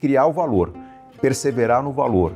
criar o valor, perseverar no valor,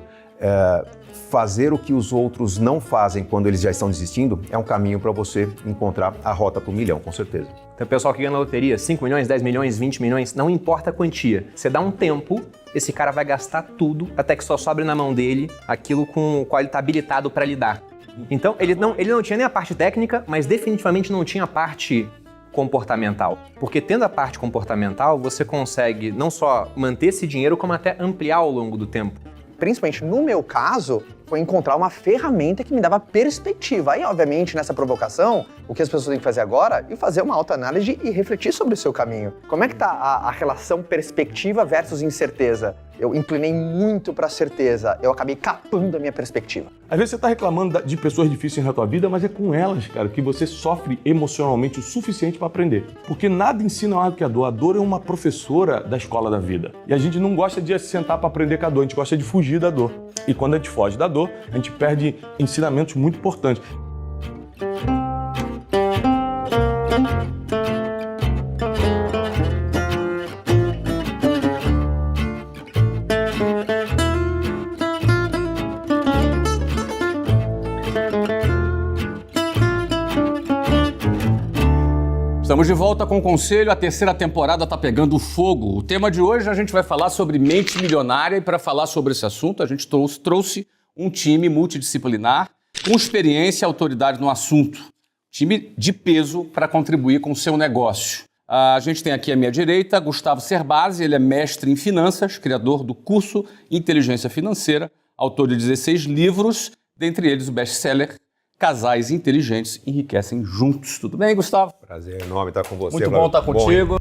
fazer o que os outros não fazem quando eles já estão desistindo, é um caminho para você encontrar a rota para o milhão, com certeza. Então o pessoal que ganha na loteria, 5 milhões, 10 milhões, 20 milhões, não importa a quantia. Você dá um tempo, esse cara vai gastar tudo até que só sobre na mão dele aquilo com o qual ele está habilitado para lidar. Então ele não tinha nem a parte técnica, mas definitivamente não tinha a parte comportamental. Porque tendo a parte comportamental, você consegue não só manter esse dinheiro, como até ampliar ao longo do tempo. Principalmente no meu caso, foi encontrar uma ferramenta que me dava perspectiva. Aí, obviamente, nessa provocação, o que as pessoas têm que fazer agora é fazer uma autoanálise e refletir sobre o seu caminho. Como é que tá a relação perspectiva versus incerteza? Eu inclinei muito para a certeza, eu acabei capando a minha perspectiva. Às vezes você está reclamando de pessoas difíceis na tua vida, mas é com elas, cara, que você sofre emocionalmente o suficiente para aprender. Porque nada ensina mais do que a dor. A dor é uma professora da escola da vida. E a gente não gosta de se sentar para aprender com a dor, a gente gosta de fugir da dor. E quando a gente foge da dor, a gente perde ensinamentos muito importantes. Estamos de volta com o Conselho, a terceira temporada está pegando fogo. O tema de hoje a gente vai falar sobre mente milionária e para falar sobre esse assunto a gente trouxe um time multidisciplinar com experiência e autoridade no assunto. Time de peso para contribuir com o seu negócio. A gente tem aqui à minha direita Gustavo Cerbasi, ele é mestre em finanças, criador do curso Inteligência Financeira, autor de 16 livros, dentre eles o best-seller Casais Inteligentes Enriquecem Juntos. Tudo bem, Gustavo? Prazer enorme estar com você. Muito bom estar contigo.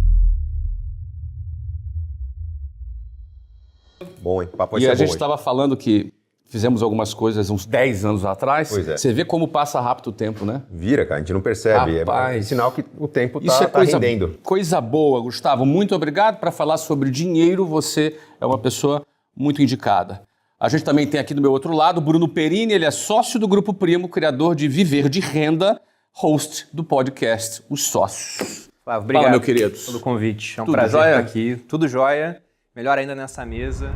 Bom, hein? Papo vai E ser a gente bom, estava falando que fizemos algumas coisas uns 10 anos atrás. Pois é. Você vê como passa rápido o tempo, né? Vira, cara, a gente não percebe. Rapaz, é sinal que o tempo Isso tá rendendo. Coisa boa, Gustavo. Muito obrigado. Para falar sobre dinheiro, você é uma pessoa muito indicada. A gente também tem aqui do meu outro lado Bruno Perini, ele é sócio do Grupo Primo, criador de Viver de Renda, host do podcast Os Sócios. Flávio, obrigado. Fala, meu querido. Pelo convite. É um Tudo prazer jóia? estar aqui. Tudo jóia. Melhor ainda nessa mesa.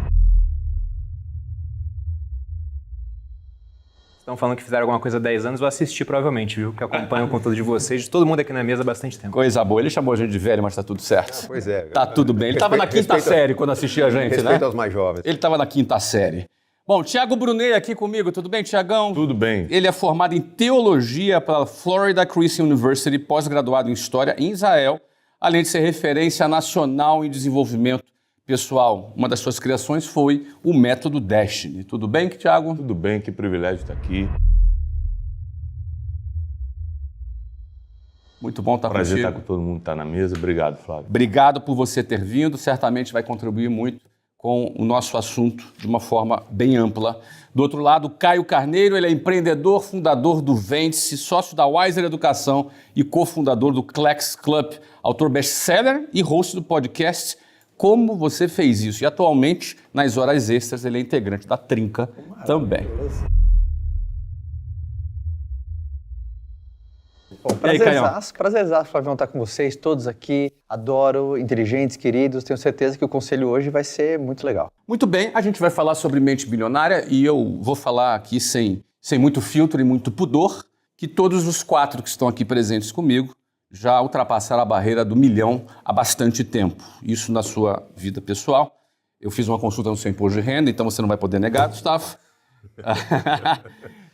Estão falando que fizeram alguma coisa há 10 anos, eu assisti provavelmente, viu? Que acompanho o conteúdo de vocês, de todo mundo aqui na mesa há bastante tempo. Coisa boa. Ele chamou a gente de velho, mas tá tudo certo. Pois é. Tá tudo bem. Ele estava na quinta série quando assistia a gente, Respeito né? aos mais jovens. Ele estava na quinta série. Bom, Thiago Brunet aqui comigo. Tudo bem, Thiagão? Tudo bem. Ele é formado em Teologia pela Florida Christian University, pós-graduado em História em Israel, além de ser referência nacional em desenvolvimento pessoal. Uma das suas criações foi o Método Destiny. Tudo bem, Thiago? Tudo bem, que privilégio estar aqui. Muito bom estar Prazer contigo. estar com todo mundo que está na mesa. Obrigado, Flávio. Obrigado por você ter vindo. Certamente vai contribuir muito com o nosso assunto de uma forma bem ampla. Do outro lado, Caio Carneiro, ele é empreendedor, fundador do Vende-se, sócio da Wiser Educação e cofundador do Klex Club, autor best-seller e host do podcast Como Você Fez Isso. E atualmente, nas horas extras, ele é integrante da Trinca também. Bom, E aí, Caião? prazerzaço, Flavião, estar com vocês, todos aqui. Adoro, inteligentes, queridos. Tenho certeza que o conselho hoje vai ser muito legal. Muito bem, a gente vai falar sobre mente bilionária e eu vou falar aqui sem muito filtro e muito pudor, que todos os 4 que estão aqui presentes comigo já ultrapassaram a barreira do milhão há bastante tempo. Isso na sua vida pessoal. Eu fiz uma consulta no seu imposto de renda, então você não vai poder negar, Gustavo.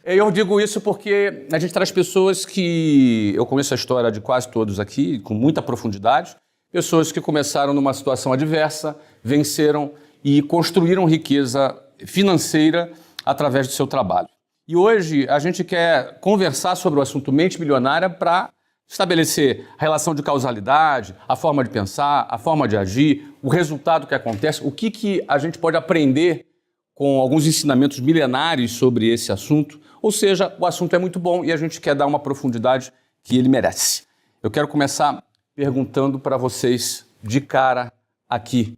Eu digo isso porque a gente traz pessoas que... Eu conheço a história de quase todos aqui, com muita profundidade. Pessoas que começaram numa situação adversa, venceram e construíram riqueza financeira através do seu trabalho. E hoje a gente quer conversar sobre o assunto mente milionária para estabelecer a relação de causalidade, a forma de pensar, a forma de agir, o resultado que acontece, o que a gente pode aprender com alguns ensinamentos milenares sobre esse assunto. Ou seja, o assunto é muito bom e a gente quer dar uma profundidade que ele merece. Eu quero começar perguntando para vocês, de cara aqui,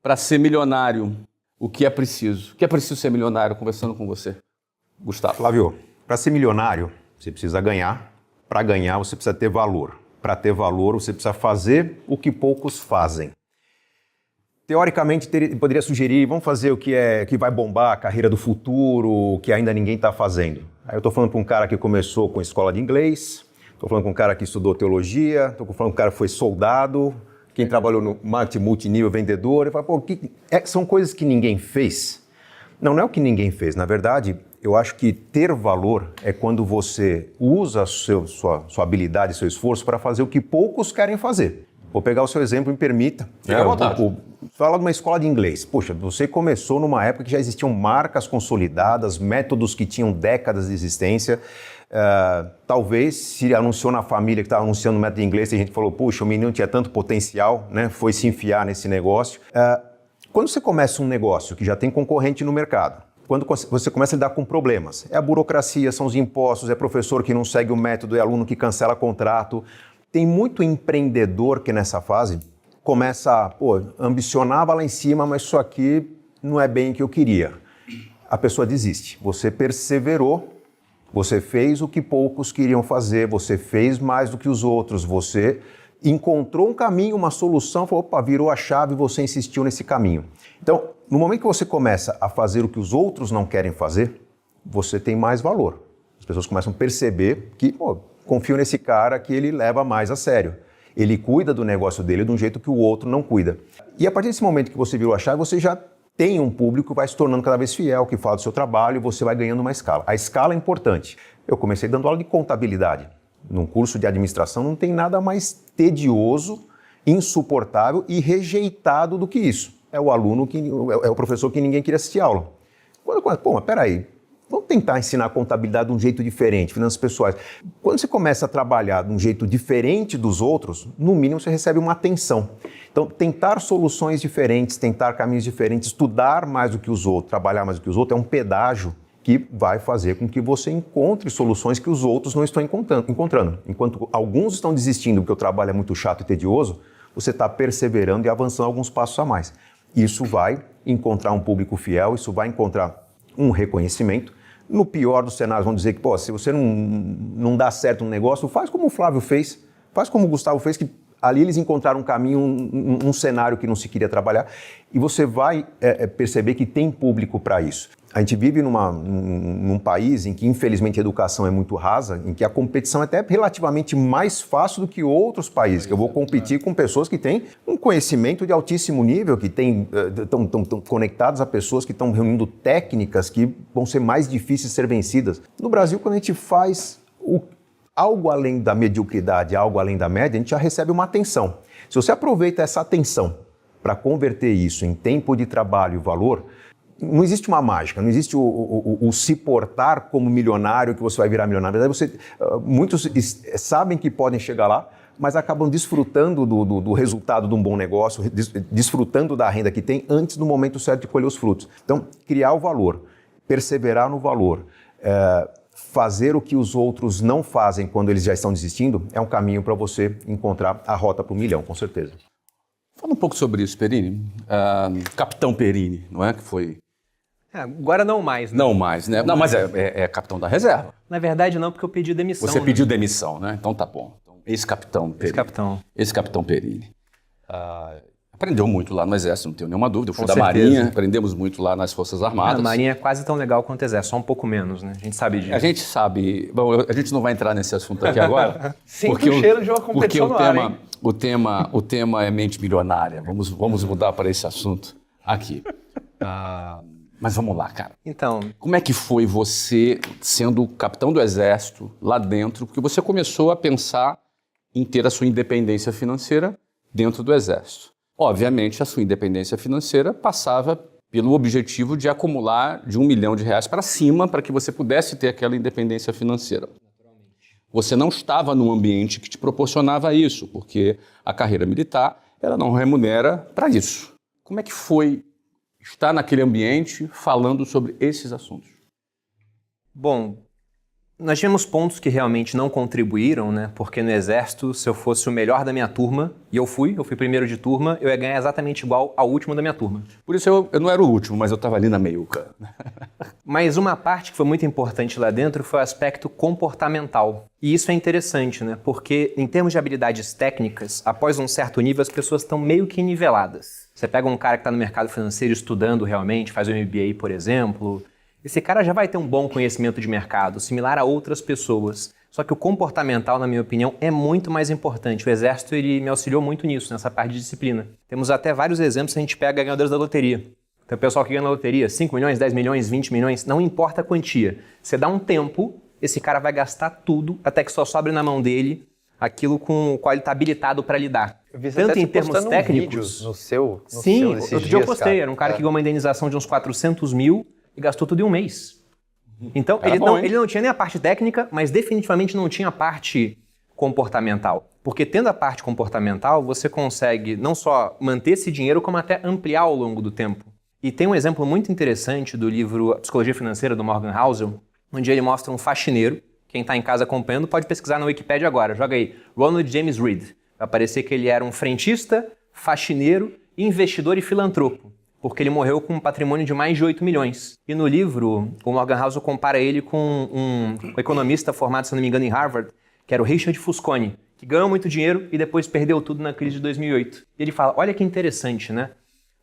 para ser milionário, o que é preciso? O que é preciso ser milionário? Conversando com você, Gustavo. Flávio, para ser milionário, você precisa ganhar. Para ganhar, você precisa ter valor. Para ter valor, você precisa fazer o que poucos fazem. teoricamente, poderia sugerir, vamos fazer o que vai bombar a carreira do futuro, que ainda ninguém está fazendo. Aí eu estou falando para um cara que começou com escola de inglês, estou falando com um cara que estudou teologia, estou falando com um cara que foi soldado, quem trabalhou no marketing multinível, vendedor. Eu falo, pô, são coisas que ninguém fez. Não é o que ninguém fez. Na verdade, eu acho que ter valor é quando você usa sua habilidade, seu esforço para fazer o que poucos querem fazer. Vou pegar o seu exemplo, me permita. Fique à vontade. Fala de uma escola de inglês. Poxa, você começou numa época que já existiam marcas consolidadas, métodos que tinham décadas de existência. Talvez se anunciou na família que estava anunciando o método de inglês, e a gente falou, puxa, o menino tinha tanto potencial, né? Foi se enfiar nesse negócio. Quando você começa um negócio que já tem concorrente no mercado, quando você começa a lidar com problemas, é a burocracia, são os impostos, é professor que não segue o método, é aluno que cancela contrato. Tem muito empreendedor que nessa fase começa a ambicionava lá em cima, mas isso aqui não é bem o que eu queria. A pessoa desiste. Você perseverou, você fez o que poucos queriam fazer, você fez mais do que os outros, você encontrou um caminho, uma solução, falou, opa, virou a chave e você insistiu nesse caminho. Então, no momento que você começa a fazer o que os outros não querem fazer, você tem mais valor. As pessoas começam a perceber que, confio nesse cara que ele leva mais a sério. Ele cuida do negócio dele de um jeito que o outro não cuida. E a partir desse momento que você virou a chave, você já tem um público que vai se tornando cada vez fiel, que fala do seu trabalho e você vai ganhando uma escala. A escala é importante. Eu comecei dando aula de contabilidade. Num curso de administração não tem nada mais tedioso, insuportável e rejeitado do que isso. É o aluno, é o professor que ninguém queria assistir aula. Mas peraí. Vamos tentar ensinar contabilidade de um jeito diferente, finanças pessoais. Quando você começa a trabalhar de um jeito diferente dos outros, no mínimo você recebe uma atenção. Então, tentar soluções diferentes, tentar caminhos diferentes, estudar mais do que os outros, trabalhar mais do que os outros, é um pedágio que vai fazer com que você encontre soluções que os outros não estão encontrando. Enquanto alguns estão desistindo porque o trabalho é muito chato e tedioso, você está perseverando e avançando alguns passos a mais. Isso vai encontrar um público fiel, isso vai encontrar um reconhecimento. No pior dos cenários, vão dizer que, se você não dá certo um negócio, faz como o Flávio fez, faz como o Gustavo fez, que ali eles encontraram um caminho, um cenário que não se queria trabalhar, e você vai perceber que tem público para isso. A gente vive num país em que, infelizmente, a educação é muito rasa, em que a competição é até relativamente mais fácil do que outros países, que eu vou competir com pessoas que têm um conhecimento de altíssimo nível, que estão conectados a pessoas que estão reunindo técnicas que vão ser mais difíceis de ser vencidas. No Brasil, quando a gente faz algo além da mediocridade, algo além da média, a gente já recebe uma atenção. Se você aproveita essa atenção para converter isso em tempo de trabalho e valor, não existe uma mágica, não existe o se portar como milionário que você vai virar milionário. Na verdade, muitos sabem que podem chegar lá, mas acabam desfrutando do resultado de um bom negócio, desfrutando da renda que tem antes do momento certo de colher os frutos. Então, criar o valor, perseverar no valor, fazer o que os outros não fazem quando eles já estão desistindo, é um caminho para você encontrar a rota para o milhão, com certeza. Fala um pouco sobre isso, Perini. Capitão Perini, não é? Que foi... Agora não mais, né? Não mais, né? Não, mas é capitão da reserva. Na verdade não, porque eu pedi demissão. Você pediu demissão, né? Então tá bom. Então, ex-capitão Perini. Ex-capitão. Ex-capitão Perini. Aprendeu muito lá no Exército, não tenho nenhuma dúvida. Eu fui Com da certeza. Marinha, aprendemos muito lá nas Forças Armadas. A Marinha é quase tão legal quanto o Exército, só um pouco menos, né? A gente sabe disso. A gente sabe... Bom, a gente não vai entrar nesse assunto aqui agora. Sinto o cheiro de uma competição no ar, hein? O tema é mente milionária. Vamos mudar para esse assunto aqui. Mas vamos lá, cara. Então... Como é que foi você, sendo capitão do Exército, lá dentro, porque você começou a pensar em ter a sua independência financeira dentro do Exército? Obviamente, a sua independência financeira passava pelo objetivo de acumular de R$1 milhão para cima para que você pudesse ter aquela independência financeira. Você não estava num ambiente que te proporcionava isso, porque a carreira militar ela não remunera para isso. Como é que foi estar naquele ambiente falando sobre esses assuntos? Bom, nós tivemos pontos que realmente não contribuíram, né? Porque no Exército, se eu fosse o melhor da minha turma, e eu fui primeiro de turma, eu ia ganhar exatamente igual ao último da minha turma. Por isso eu não era o último, mas eu estava ali na meiuca. Mas uma parte que foi muito importante lá dentro foi o aspecto comportamental. E isso é interessante, né? Porque em termos de habilidades técnicas, após um certo nível, as pessoas estão meio que niveladas. Você pega um cara que está no mercado financeiro estudando realmente, faz um MBA, por exemplo, esse cara já vai ter um bom conhecimento de mercado, similar a outras pessoas. Só que o comportamental, na minha opinião, é muito mais importante. O Exército ele me auxiliou muito nisso, nessa parte de disciplina. Temos até vários exemplos que a gente pega ganhadores da loteria. Então, o pessoal que ganha na loteria, 5 milhões, 10 milhões, 20 milhões, não importa a quantia. Você dá um tempo, esse cara vai gastar tudo até que só sobre na mão dele aquilo com o qual ele está habilitado para lidar. Eu vi Tanto até em você termos postando técnicos... no seu Sim, esses outro dia eu dias, postei. cara. Era um cara que ganhou uma indenização de uns 400 mil e gastou tudo em um mês. Então, Era bom, hein? ele não tinha nem a parte técnica, mas definitivamente não tinha a parte comportamental. Porque tendo a parte comportamental, você consegue não só manter esse dinheiro, como até ampliar ao longo do tempo. E tem um exemplo muito interessante do livro A Psicologia Financeira, do Morgan Housel, onde ele mostra um faxineiro. Quem está em casa acompanhando pode pesquisar na Wikipedia agora. Joga aí, Ronald James Reed. Vai aparecer que ele era um frentista, faxineiro, investidor e filantropo, porque ele morreu com um patrimônio de mais de 8 milhões. E no livro, o Morgan Housel compara ele com um economista formado, se não me engano, em Harvard, que era o Richard Fusconi, que ganhou muito dinheiro e depois perdeu tudo na crise de 2008. E ele fala, olha que interessante, né?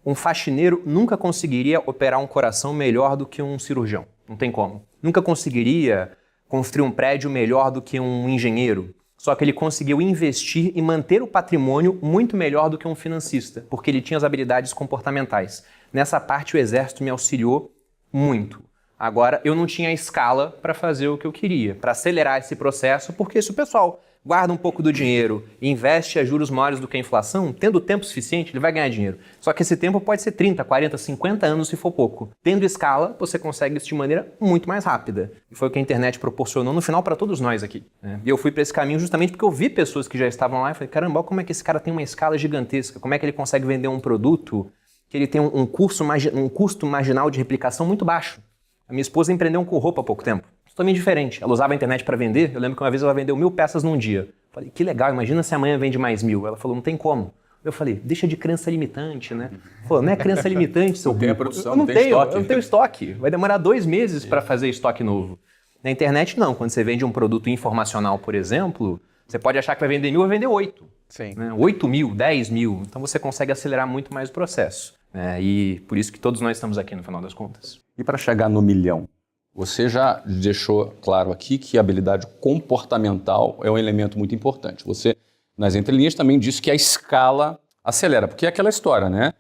Um faxineiro nunca conseguiria operar um coração melhor do que um cirurgião. Não tem como. Nunca conseguiria construir um prédio melhor do que um engenheiro. Só que ele conseguiu investir e manter o patrimônio muito melhor do que um financista, porque ele tinha as habilidades comportamentais. Nessa parte, o Exército me auxiliou muito. Agora, eu não tinha escala para fazer o que eu queria, para acelerar esse processo, porque se o pessoal guarda um pouco do dinheiro e investe a juros maiores do que a inflação, tendo tempo suficiente, ele vai ganhar dinheiro. Só que esse tempo pode ser 30, 40, 50 anos se for pouco. Tendo escala, você consegue isso de maneira muito mais rápida. E foi o que a internet proporcionou no final para todos nós aqui, né? E eu fui para esse caminho justamente porque eu vi pessoas que já estavam lá e falei, caramba, como é que esse cara tem uma escala gigantesca? Como é que ele consegue vender um produto que ele tem um custo marginal de replicação muito baixo? A minha esposa empreendeu com roupa há pouco tempo. Totalmente diferente. Ela usava a internet para vender. Eu lembro que uma vez ela vendeu 1000 peças num dia. Falei, que legal, imagina se amanhã vende mais 1000. Ela falou, não tem como. Eu falei, deixa de crença limitante, né? Falou, não é crença limitante, seu Tem a burro. produção, eu não tem tenho, estoque. eu não tenho estoque. Vai demorar 2 meses para fazer estoque novo. Na internet, não. Quando você vende um produto informacional, por exemplo, você pode achar que vai vender 1000, vai vender 8. Sim. Né? 8 mil, 10 mil. Então você consegue acelerar muito mais o processo. E por isso que todos nós estamos aqui no final das contas. E para chegar no milhão? Você já deixou claro aqui que a habilidade comportamental é um elemento muito importante. Você, nas entrelinhas, também disse que a escala acelera, porque é aquela história, né?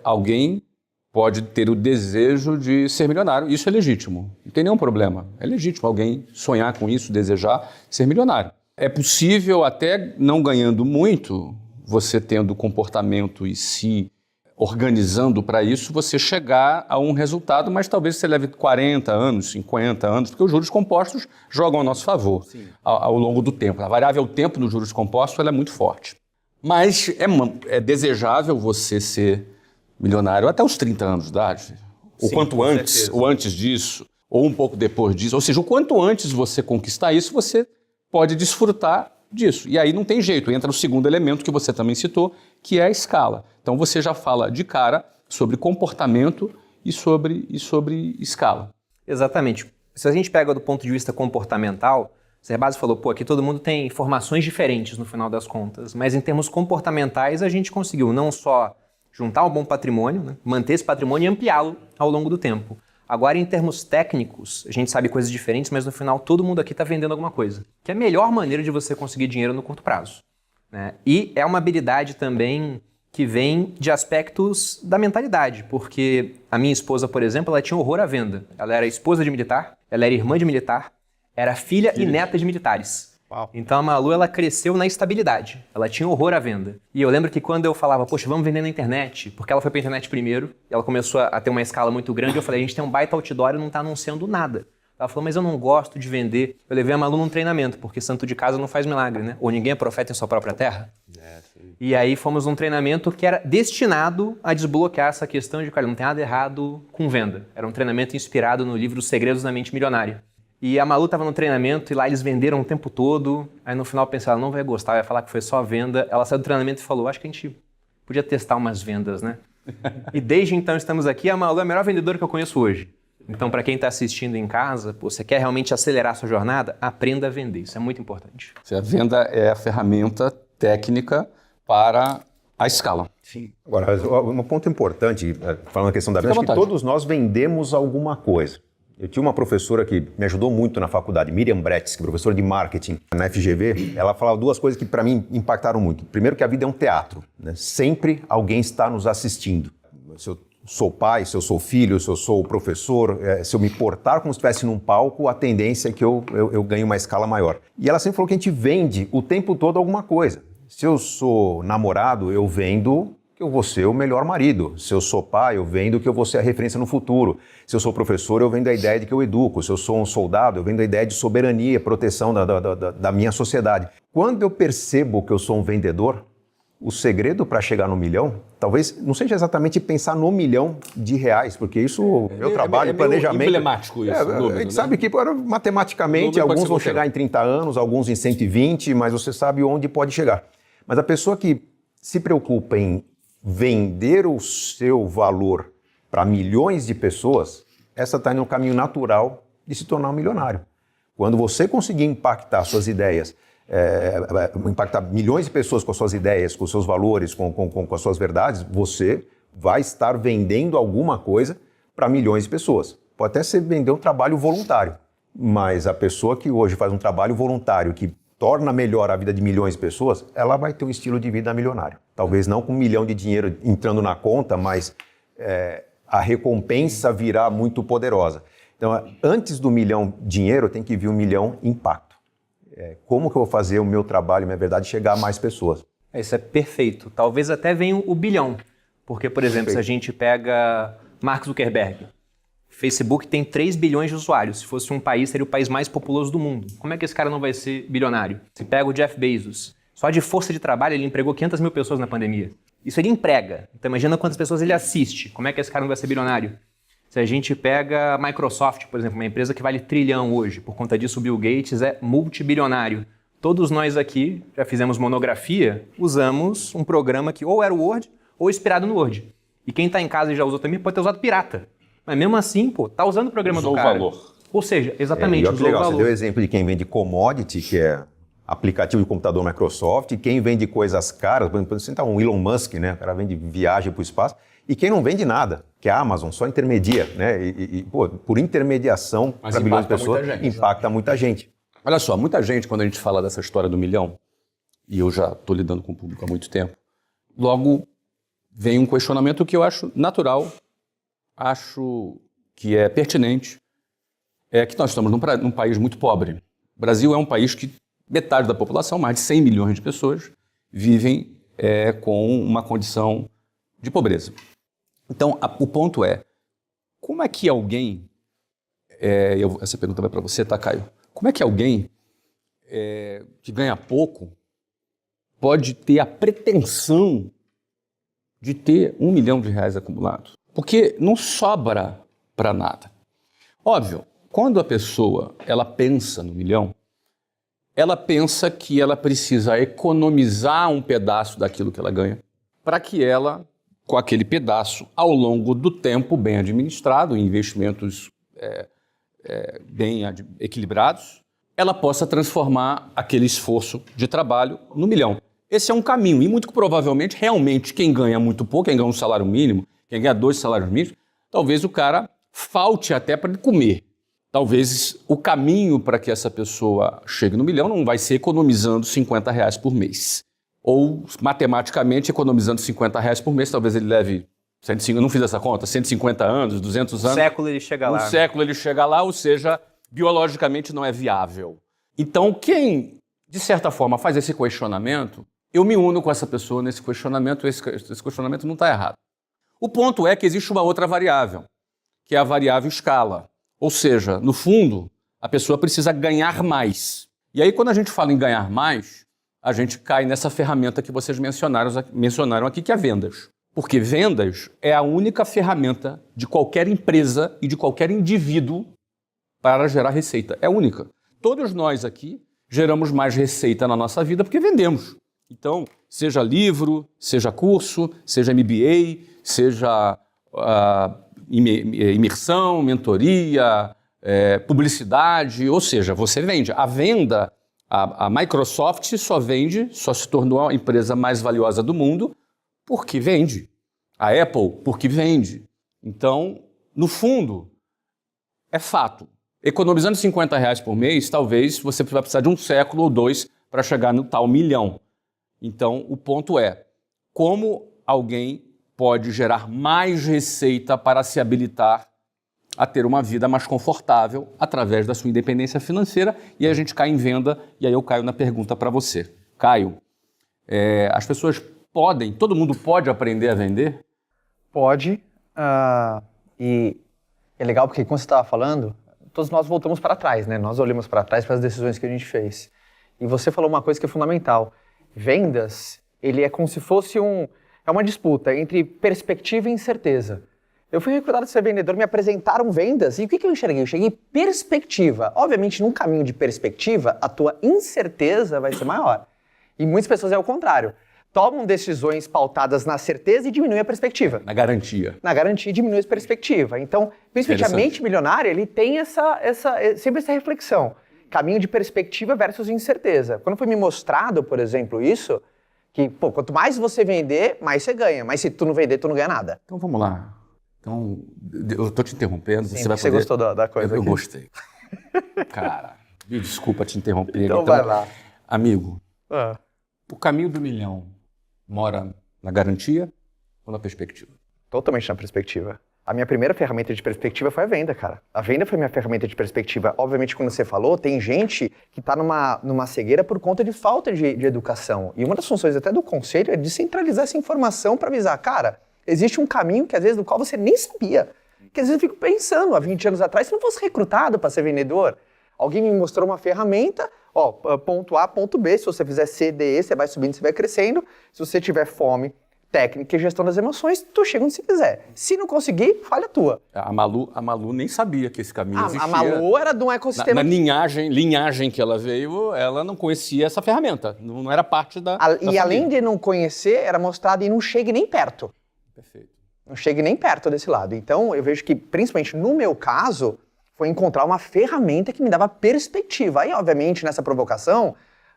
Alguém pode ter o desejo de ser milionário, isso é legítimo, não tem nenhum problema. É legítimo alguém sonhar com isso, desejar ser milionário. É possível, até não ganhando muito, você tendo comportamento e se organizando para isso, você chegar a um resultado, mas talvez você leve 40 anos, 50 anos, porque os juros compostos jogam a nosso favor ao longo do tempo. A variável tempo nos juros compostos ela é muito forte. Mas é desejável você ser milionário até os 30 anos de idade, ou Sim, quanto com antes, certeza. ou antes disso, ou um pouco depois disso. Ou seja, o quanto antes você conquistar isso, você pode desfrutar disso. E aí não tem jeito, entra o segundo elemento que você também citou, que é a escala. Então você já fala de cara sobre comportamento e sobre escala. Exatamente. Se a gente pega do ponto de vista comportamental, o Zerbasi falou, aqui todo mundo tem formações diferentes no final das contas, mas em termos comportamentais a gente conseguiu não só juntar um bom patrimônio, né, manter esse patrimônio e ampliá-lo ao longo do tempo. Agora, em termos técnicos, a gente sabe coisas diferentes, mas no final todo mundo aqui está vendendo alguma coisa, que é a melhor maneira de você conseguir dinheiro no curto prazo, né? E é uma habilidade também que vem de aspectos da mentalidade, porque a minha esposa, por exemplo, ela tinha horror à venda. Ela era esposa de militar, ela era irmã de militar, era filha e neta de militares. Uau. Então a Malu, ela cresceu na estabilidade. Ela tinha horror à venda. E eu lembro que quando eu falava, poxa, vamos vender na internet, porque ela foi pra internet primeiro, e ela começou a ter uma escala muito grande, eu falei, a gente tem um baita outdoor e não tá anunciando nada. Ela falou, mas eu não gosto de vender. Eu levei a Malu num treinamento, porque santo de casa não faz milagre, né? Ou ninguém é profeta em sua própria terra. E aí fomos num treinamento que era destinado a desbloquear essa questão de, cara, não tem nada errado com venda. Era um treinamento inspirado no livro Os Segredos da Mente Milionária. E a Malu estava no treinamento e lá eles venderam o tempo todo. Aí no final eu pensei, ela não vai gostar, vai falar que foi só venda. Ela saiu do treinamento e falou, acho que a gente podia testar umas vendas, né? E desde então estamos aqui, a Malu é a melhor vendedora que eu conheço hoje. Então, para quem está assistindo em casa, você quer realmente acelerar a sua jornada, aprenda a vender. Isso é muito importante. A venda é a ferramenta técnica para a escala. Sim. Agora, um ponto importante, falando na questão da venda, Fica à acho que vontade. todos nós vendemos alguma coisa. Eu tinha uma professora que me ajudou muito na faculdade, Miriam Bretz, que é professora de marketing na FGV. Ela falava duas coisas que para mim impactaram muito. Primeiro, que a vida é um teatro, né? Sempre alguém está nos assistindo. Se eu sou pai, se eu sou filho, se eu sou professor, se eu me portar como se estivesse num palco, a tendência é que eu ganhe uma escala maior. E ela sempre falou que a gente vende o tempo todo alguma coisa. Se eu sou namorado, eu vendo que eu vou ser o melhor marido. Se eu sou pai, eu vendo que eu vou ser a referência no futuro. Se eu sou professor, eu vendo a ideia de que eu educo. Se eu sou um soldado, eu vendo a ideia de soberania, proteção da minha sociedade. Quando eu percebo que eu sou um vendedor, o segredo para chegar no milhão, talvez não seja exatamente pensar no milhão de reais, porque isso, meu trabalho, planejamento... É emblemático isso, a gente sabe que matematicamente alguns vão chegar em 30 anos, alguns em 120, mas você sabe onde pode chegar. Mas a pessoa que se preocupa em vender o seu valor para milhões de pessoas, essa está no caminho natural de se tornar um milionário. Quando você conseguir impactar suas ideias, impactar milhões de pessoas com as suas ideias, com os seus valores, com as suas verdades, você vai estar vendendo alguma coisa para milhões de pessoas. Pode até ser vender um trabalho voluntário, mas a pessoa que hoje faz um trabalho voluntário que torna melhor a vida de milhões de pessoas, ela vai ter um estilo de vida milionário. Talvez não com 1 milhão de dinheiro entrando na conta, mas a recompensa virá muito poderosa. Então, antes do 1 milhão dinheiro, tem que vir 1 milhão impacto. Como que eu vou fazer o meu trabalho, minha verdade, chegar a mais pessoas? Isso é perfeito. Talvez até venha o bilhão. Porque, por exemplo, se a gente pega Mark Zuckerberg, Facebook tem 3 bilhões de usuários. Se fosse um país, seria o país mais populoso do mundo. Como é que esse cara não vai ser bilionário? Se pega o Jeff Bezos, só de força de trabalho ele empregou 500 mil pessoas na pandemia. Isso ele emprega. Então imagina quantas pessoas ele assiste. Como é que esse cara não vai ser bilionário? Se a gente pega a Microsoft, por exemplo, uma empresa que vale trilhão hoje, por conta disso o Bill Gates é multibilionário. Todos nós aqui já fizemos monografia, usamos um programa que ou era o Word ou inspirado no Word. E quem está em casa e já usou também pode ter usado pirata. Mas mesmo assim, tá usando o programa Usou do cara. o valor. Ou seja, exatamente, E olha que usou o legal, valor. você deu o exemplo de quem vende commodity, que é aplicativo de computador Microsoft, e quem vende coisas caras, por exemplo, você tá um Elon Musk, né? O cara vende viagem para o espaço, e quem não vende nada, que é a Amazon, só intermedia, né? Por intermediação para milhões de pessoas, impacta muita gente. Olha só, muita gente, quando a gente fala dessa história do milhão, e eu já estou lidando com o público há muito tempo, logo vem um questionamento que eu acho natural, acho que é pertinente, é que nós estamos num país muito pobre. O Brasil é um país que metade da população, mais de 100 milhões de pessoas, vivem com uma condição de pobreza. Então, o ponto é, como é que alguém, essa pergunta vai para você, tá, Caio? Como é que alguém que ganha pouco pode ter a pretensão de ter R$1 milhão acumulado? Porque não sobra para nada. Óbvio, quando a pessoa ela pensa no milhão, ela pensa que ela precisa economizar um pedaço daquilo que ela ganha para que ela, com aquele pedaço, ao longo do tempo, bem administrado, em investimentos bem equilibrados, ela possa transformar aquele esforço de trabalho no milhão. Esse é um caminho, e muito provavelmente, realmente, quem ganha muito pouco, quem ganha um salário mínimo, quem ganha 2 salários mínimos, talvez o cara falte até para ele comer. Talvez o caminho para que essa pessoa chegue no milhão não vai ser economizando R$50 por mês. Ou, matematicamente, economizando R$50 por mês, talvez ele leve, 105, eu não fiz essa conta, 150 anos, 200 anos. Um século ele chega lá. Um século ele chega lá, ou seja, biologicamente não é viável. Então, quem, de certa forma, faz esse questionamento, eu me uno com essa pessoa nesse questionamento, esse questionamento não está errado. O ponto é que existe uma outra variável, que é a variável escala. Ou seja, no fundo, a pessoa precisa ganhar mais. E aí, quando a gente fala em ganhar mais, a gente cai nessa ferramenta que vocês mencionaram aqui, que é vendas. Porque vendas é a única ferramenta de qualquer empresa e de qualquer indivíduo para gerar receita. É única. Todos nós aqui geramos mais receita na nossa vida porque vendemos. Então, seja livro, seja curso, seja MBA, seja imersão, mentoria, publicidade, ou seja, você vende. A venda, a Microsoft só se tornou a empresa mais valiosa do mundo porque vende. A Apple, porque vende. Então, no fundo, é fato. Economizando R$50 por mês, talvez você vai precisar de um século ou dois para chegar no tal milhão. Então, o ponto é, como alguém pode gerar mais receita para se habilitar a ter uma vida mais confortável através da sua independência financeira, e a gente cai em venda, e aí eu caio na pergunta para você. Caio, as pessoas podem, todo mundo pode aprender a vender? Pode, e é legal porque quando você estava falando, todos nós voltamos para trás, né? Nós olhamos para trás para as decisões que a gente fez. E você falou uma coisa que é fundamental. Vendas, ele é como se fosse uma disputa entre perspectiva e incerteza. Eu fui recrutado para ser vendedor, me apresentaram vendas, e o que eu enxerguei? Eu enxerguei perspectiva. Obviamente, num caminho de perspectiva, a tua incerteza vai ser maior. E muitas pessoas é o contrário. Tomam decisões pautadas na certeza e diminuem a perspectiva. Na garantia. Na garantia e diminui a perspectiva. Então, principalmente a mente milionária, ele tem sempre essa reflexão. Caminho de perspectiva versus incerteza. Quando foi me mostrado, por exemplo, isso, que quanto mais você vender, mais você ganha. Mas se tu não vender, tu não ganha nada. Então vamos lá. Então, eu tô te interrompendo. Sim, você vai você poder... gostou da coisa Eu aqui? gostei. Cara, me desculpa te interromper. Então vai lá. Amigo, o caminho do milhão mora na garantia ou na perspectiva? Totalmente na perspectiva. A minha primeira ferramenta de perspectiva foi a venda, cara. A venda foi minha ferramenta de perspectiva. Obviamente, quando você falou, tem gente que está numa cegueira por conta de falta de educação. E uma das funções até do conselho é descentralizar essa informação para avisar, cara, existe um caminho que às vezes do qual você nem sabia. Que às vezes eu fico pensando, há 20 anos atrás, se não fosse recrutado para ser vendedor, alguém me mostrou uma ferramenta, ponto A, ponto B, se você fizer C, D, E, você vai subindo, você vai crescendo. Se você tiver fome, técnica e gestão das emoções, tu chega onde você quiser. Se não conseguir, falha tua. A Malu nem sabia que esse caminho existia. A Malu era de um ecossistema... Na linhagem que ela veio, ela não conhecia essa ferramenta. Não era parte da E além de não conhecer, era mostrado e não chegue nem perto. Perfeito. Não chegue nem perto desse lado. Então, eu vejo que, principalmente no meu caso, foi encontrar uma ferramenta que me dava perspectiva. Aí, obviamente, nessa provocação,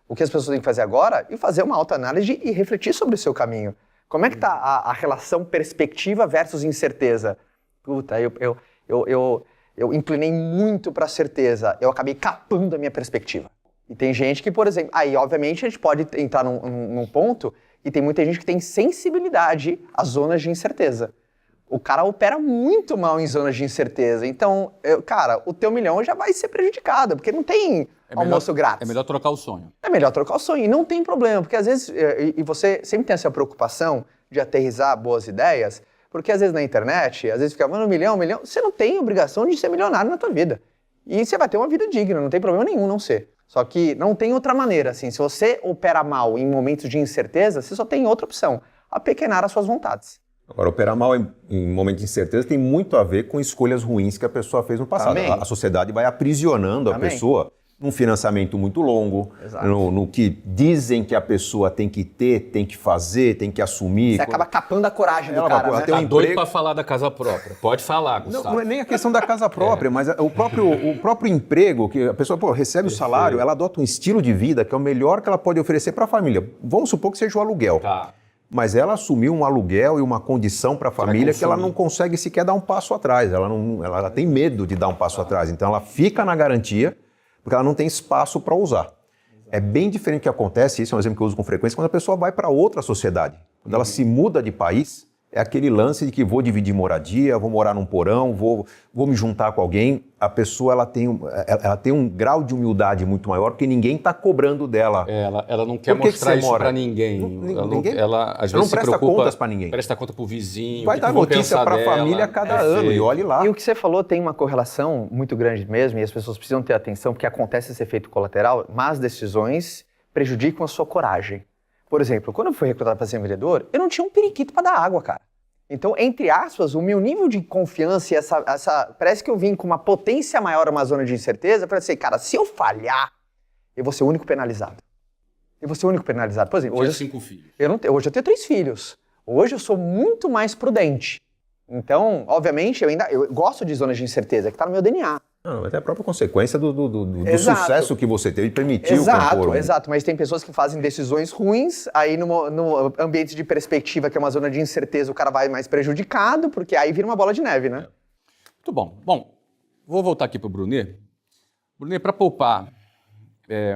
o que as pessoas têm que fazer agora é fazer uma autoanálise e refletir sobre o seu caminho. Como é que está a relação perspectiva versus incerteza? Puta, eu inclinei muito para a certeza. Eu acabei capando a minha perspectiva. E tem gente que, por exemplo... Aí, obviamente, a gente pode entrar num ponto e tem muita gente que tem sensibilidade às zonas de incerteza. O cara opera muito mal em zonas de incerteza. Então, cara, o teu milhão já vai ser prejudicado, porque não tem almoço grátis. É melhor trocar o sonho. É melhor trocar o sonho. E não tem problema, porque às vezes... E você sempre tem essa preocupação de aterrissar boas ideias, porque às vezes na internet, às vezes fica, mano, um milhão, você não tem obrigação de ser milionário na tua vida. E você vai ter uma vida digna, não tem problema nenhum não ser. Só que não tem outra maneira, assim. Se você opera mal em momentos de incerteza, você só tem outra opção, apequenar as suas vontades. Agora, operar mal em momentos de incerteza tem muito a ver com escolhas ruins que a pessoa fez no passado. Amém. A sociedade vai aprisionando a Amém. pessoa num financiamento muito longo, no que dizem que a pessoa tem que ter, tem que fazer, tem que assumir. Você acaba capando a coragem do Ela cara, vai né? ter um Tá doido emprego- pra falar da casa própria. Pode falar, Gustavo. Não é nem a questão da casa própria, mas o próprio emprego, que a pessoa recebe o salário, ela adota um estilo de vida que é o melhor que ela pode oferecer para a família. Vamos supor que seja o aluguel. Tá. Mas ela assumiu um aluguel e uma condição para a família que ela não consegue sequer dar um passo atrás. Ela tem medo de dar um passo atrás. Então ela fica na garantia porque ela não tem espaço para usar. É bem diferente do que acontece, isso é um exemplo que eu uso com frequência, quando a pessoa vai para outra sociedade. Quando ela se muda de país, é aquele lance de que vou dividir moradia, vou morar num porão, vou me juntar com alguém. A pessoa ela tem um grau de humildade muito maior porque ninguém está cobrando dela. Ela não quer Por que mostrar você isso mora? pra ninguém. Ninguém- Ela às Ela vezes não se presta preocupa, contas pra ninguém. Presta conta pro vizinho. Vai o que dar vão notícia pensar para a dela. família a cada ano e olhe lá. E o que você falou tem uma correlação muito grande mesmo, e as pessoas precisam ter atenção, porque acontece esse efeito colateral, más decisões prejudicam a sua coragem. Por exemplo, quando eu fui recrutado para ser vendedor, eu não tinha um periquito para dar água, cara. Então, entre aspas, o meu nível de confiança e parece que eu vim com uma potência maior numa zona de incerteza, para dizer, cara, se eu falhar, eu vou ser o único penalizado. Eu vou ser o único penalizado. Por exemplo, Tinha hoje 5 filhos. hoje eu tenho 3 filhos. Hoje eu sou muito mais prudente. Então, obviamente, eu gosto de zonas de incerteza, que tá no meu DNA. Não, mas é a própria consequência do Exato. sucesso que você teve e permitiu Exato, compor. exato. Mas tem pessoas que fazem decisões ruins, aí no ambiente de perspectiva, que é uma zona de incerteza, o cara vai mais prejudicado, porque aí vira uma bola de neve, né? Muito bom. Bom, vou voltar aqui para o Brunet. Brunet, para poupar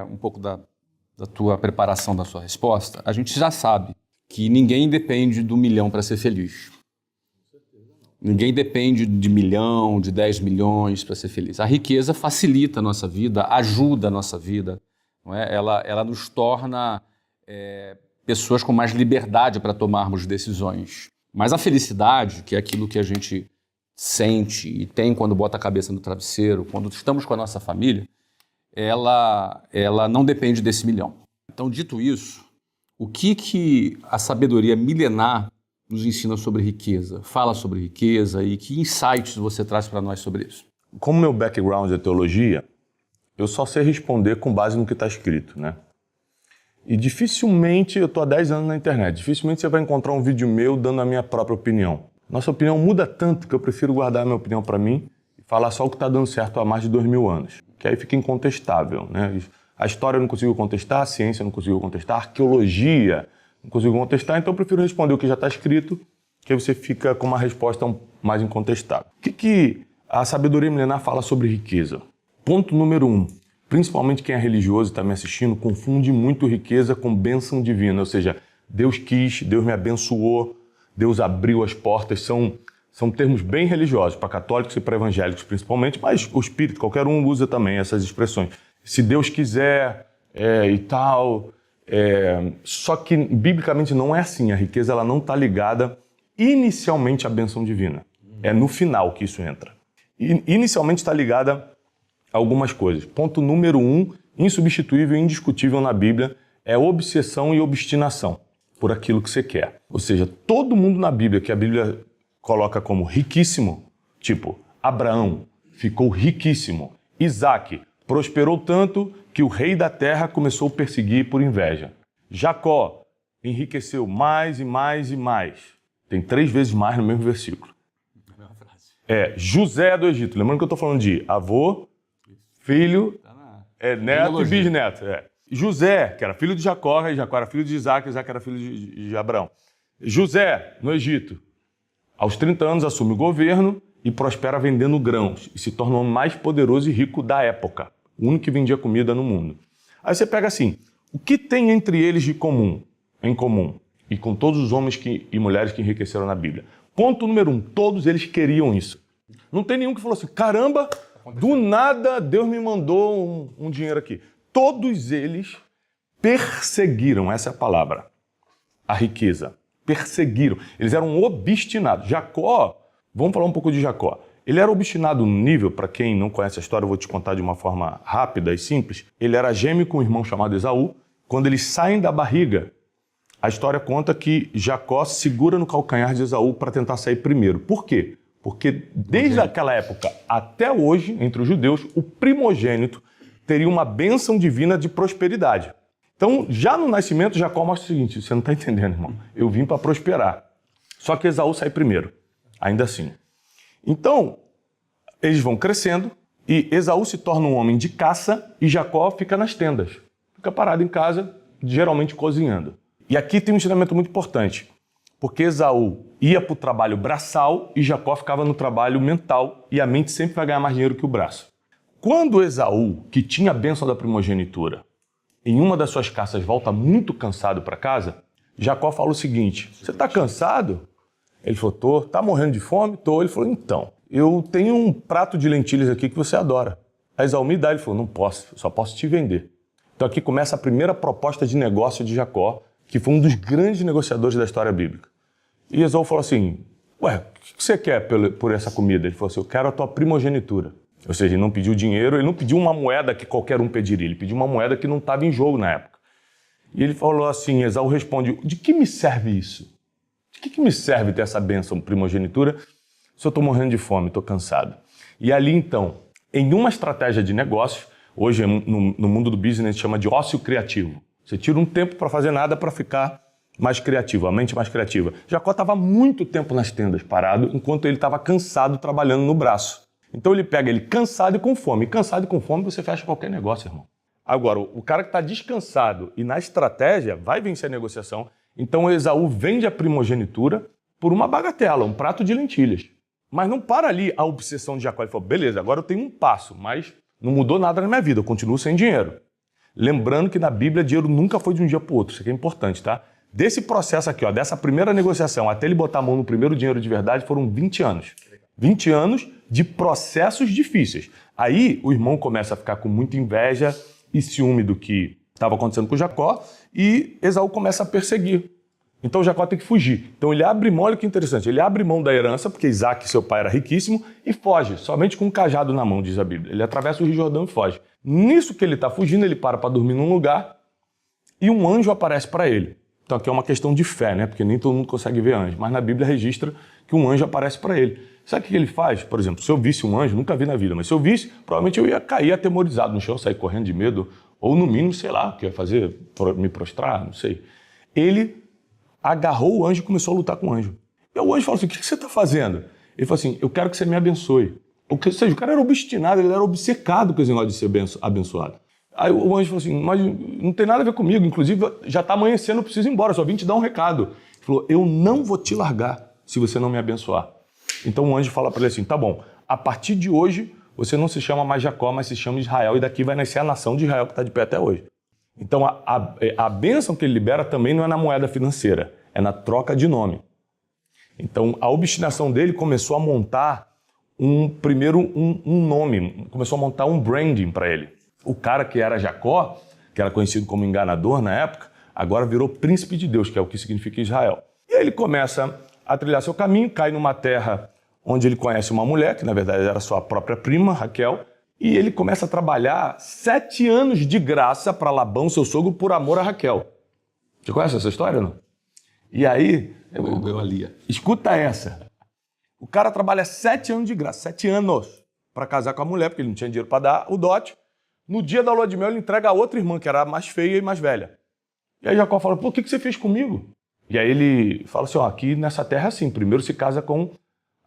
um pouco da tua preparação da sua resposta, a gente já sabe que ninguém depende do milhão para ser feliz. Ninguém depende de milhão, de 10 milhões para ser feliz. A riqueza facilita a nossa vida, ajuda a nossa vida, não é? Ela nos torna pessoas com mais liberdade para tomarmos decisões. Mas a felicidade, que é aquilo que a gente sente e tem quando bota a cabeça no travesseiro, quando estamos com a nossa família, ela não depende desse milhão. Então, dito isso, o que a sabedoria milenar nos ensina sobre riqueza, fala sobre riqueza e que insights você traz para nós sobre isso? Como meu background é teologia, eu só sei responder com base no que está escrito, né? E dificilmente, eu estou há 10 anos na internet, dificilmente você vai encontrar um vídeo meu dando a minha própria opinião. Nossa opinião muda tanto que eu prefiro guardar a minha opinião para mim e falar só o que está dando certo há mais de 2000 anos, que aí fica incontestável, né? A história eu não consigo contestar, a ciência eu não consigo contestar, a arqueologia não consigo contestar, então eu prefiro responder o que já está escrito, que aí você fica com uma resposta mais incontestável. O que a sabedoria milenar fala sobre riqueza? Ponto número 1. Principalmente quem é religioso e está me assistindo, confunde muito riqueza com bênção divina. Ou seja, Deus quis, Deus me abençoou, Deus abriu as portas. São termos bem religiosos, para católicos e para evangélicos principalmente, mas o espírito, qualquer um usa também essas expressões. Se Deus quiser e tal... Só que, biblicamente, não é assim. A riqueza ela não está ligada inicialmente à bênção divina. É no final que isso entra. Inicialmente está ligada a algumas coisas. Ponto número 1, insubstituível e indiscutível na Bíblia, é obsessão e obstinação por aquilo que você quer. Ou seja, todo mundo na Bíblia, que a Bíblia coloca como riquíssimo, tipo Abraão ficou riquíssimo, Isaac prosperou tanto que o rei da terra começou a perseguir por inveja. Jacó enriqueceu mais e mais e mais. Tem 3 vezes mais no mesmo versículo. José do Egito. Lembrando que eu estou falando de avô, filho, neto e bisneto. José, que era filho de Jacó, e Jacó era filho de Isaac, Isaac era filho de Abraão. José, no Egito, aos 30 anos assume o governo e prospera vendendo grãos e se torna o homem mais poderoso e rico da época. O único que vendia comida no mundo. Aí você pega assim, o que tem entre eles em comum, e com todos os homens e mulheres que enriqueceram na Bíblia? Ponto número 1, todos eles queriam isso. Não tem nenhum que falou assim, caramba, do nada Deus me mandou um dinheiro aqui. Todos eles perseguiram, essa é a palavra, a riqueza. Perseguiram, eles eram obstinados. Jacó, vamos falar um pouco de Jacó. Ele era obstinado no nível, para quem não conhece a história, eu vou te contar de uma forma rápida e simples. Ele era gêmeo com um irmão chamado Esaú. Quando eles saem da barriga, a história conta que Jacó segura no calcanhar de Esaú para tentar sair primeiro. Por quê? Porque desde aquela época até hoje, entre os judeus, o primogênito teria uma bênção divina de prosperidade. Então, já no nascimento, Jacó mostra o seguinte, você não está entendendo, irmão, eu vim para prosperar. Só que Esaú sai primeiro, ainda assim. Então, eles vão crescendo e Esaú se torna um homem de caça e Jacó fica nas tendas. Fica parado em casa, geralmente cozinhando. E aqui tem um ensinamento muito importante, porque Esaú ia para o trabalho braçal e Jacó ficava no trabalho mental e a mente sempre vai ganhar mais dinheiro que o braço. Quando Esaú, que tinha a bênção da primogenitura, em uma das suas caças volta muito cansado para casa, Jacó fala o seguinte, você está cansado? Ele falou, tô. Tá morrendo de fome? Tô. Ele falou, então, eu tenho um prato de lentilhas aqui que você adora. A Esaú me dá. Ele falou, não posso, só posso te vender. Então aqui começa a primeira proposta de negócio de Jacó, que foi um dos grandes negociadores da história bíblica. E Esaú falou assim, ué, o que você quer por essa comida? Ele falou assim, eu quero a tua primogenitura. Ou seja, ele não pediu dinheiro, ele não pediu uma moeda que qualquer um pediria, ele pediu uma moeda que não estava em jogo na época. E ele falou assim, Esaú responde, de que me serve isso? De que me serve ter essa bênção primogenitura se eu estou morrendo de fome, estou cansado? E ali então, em uma estratégia de negócio, hoje no mundo do business chama de ócio criativo. Você tira um tempo para fazer nada para ficar mais criativo, a mente mais criativa. Jacó estava muito tempo nas tendas parado, enquanto ele estava cansado trabalhando no braço. Então ele pega ele cansado e com fome. E cansado e com fome você fecha qualquer negócio, irmão. Agora, o cara que está descansado e na estratégia vai vencer a negociação. Então Esaú vende a primogenitura por uma bagatela, um prato de lentilhas. Mas não para ali a obsessão de Jacó. Ele falou, beleza, agora eu tenho um passo, mas não mudou nada na minha vida, eu continuo sem dinheiro. Lembrando que na Bíblia dinheiro nunca foi de um dia para o outro, isso aqui é importante, tá? Desse processo aqui, ó, dessa primeira negociação até ele botar a mão no primeiro dinheiro de verdade, foram 20 anos. 20 anos de processos difíceis. Aí o irmão começa a ficar com muita inveja e ciúme do que estava acontecendo com Jacó e Esaú começa a perseguir. Então Jacó tem que fugir. Então ele abre mão, olha que interessante, ele abre mão da herança, porque Isaac, seu pai, era riquíssimo, e foge, somente com um cajado na mão, diz a Bíblia. Ele atravessa o Rio Jordão e foge. Nisso que ele está fugindo, ele para dormir num lugar e um anjo aparece para ele. Então aqui é uma questão de fé, né? Porque nem todo mundo consegue ver anjo, mas na Bíblia registra que um anjo aparece para ele. Sabe o que ele faz? Por exemplo, se eu visse um anjo, nunca vi na vida, mas se eu visse, provavelmente eu ia cair atemorizado no chão, sair correndo de medo, ou no mínimo, sei lá, o que ia fazer, me prostrar, não sei. Ele agarrou o anjo e começou a lutar com o anjo. E o anjo falou assim, o que você está fazendo? Ele falou assim, eu quero que você me abençoe. Ou seja, o cara era obstinado, ele era obcecado com esse negócio de ser abençoado. Aí o anjo falou assim, mas não tem nada a ver comigo, inclusive já está amanhecendo, eu preciso ir embora, só vim te dar um recado. Ele falou, eu não vou te largar se você não me abençoar. Então o anjo fala para ele assim, tá bom, a partir de hoje você não se chama mais Jacó, mas se chama Israel, e daqui vai nascer a nação de Israel que está de pé até hoje. Então a bênção que ele libera também não é na moeda financeira, é na troca de nome. Então a obstinação dele começou a montar um nome, começou a montar um branding para ele. O cara que era Jacó, que era conhecido como enganador na época, agora virou príncipe de Deus, que é o que significa Israel. E aí ele começa a trilhar seu caminho, cai numa terra onde ele conhece uma mulher, que na verdade era sua própria prima, Raquel, e ele começa a trabalhar 7 anos de graça para Labão, seu sogro, por amor a Raquel. Você conhece essa história, não? E aí... Eu ali. Escuta essa. O cara trabalha 7 anos de graça, 7 anos, para casar com a mulher, porque ele não tinha dinheiro para dar o dote. No dia da lua de mel, ele entrega a outra irmã, que era a mais feia e mais velha. E aí Jacó fala, pô, o que você fez comigo? E aí ele fala assim, ó, aqui nessa terra é assim, primeiro se casa com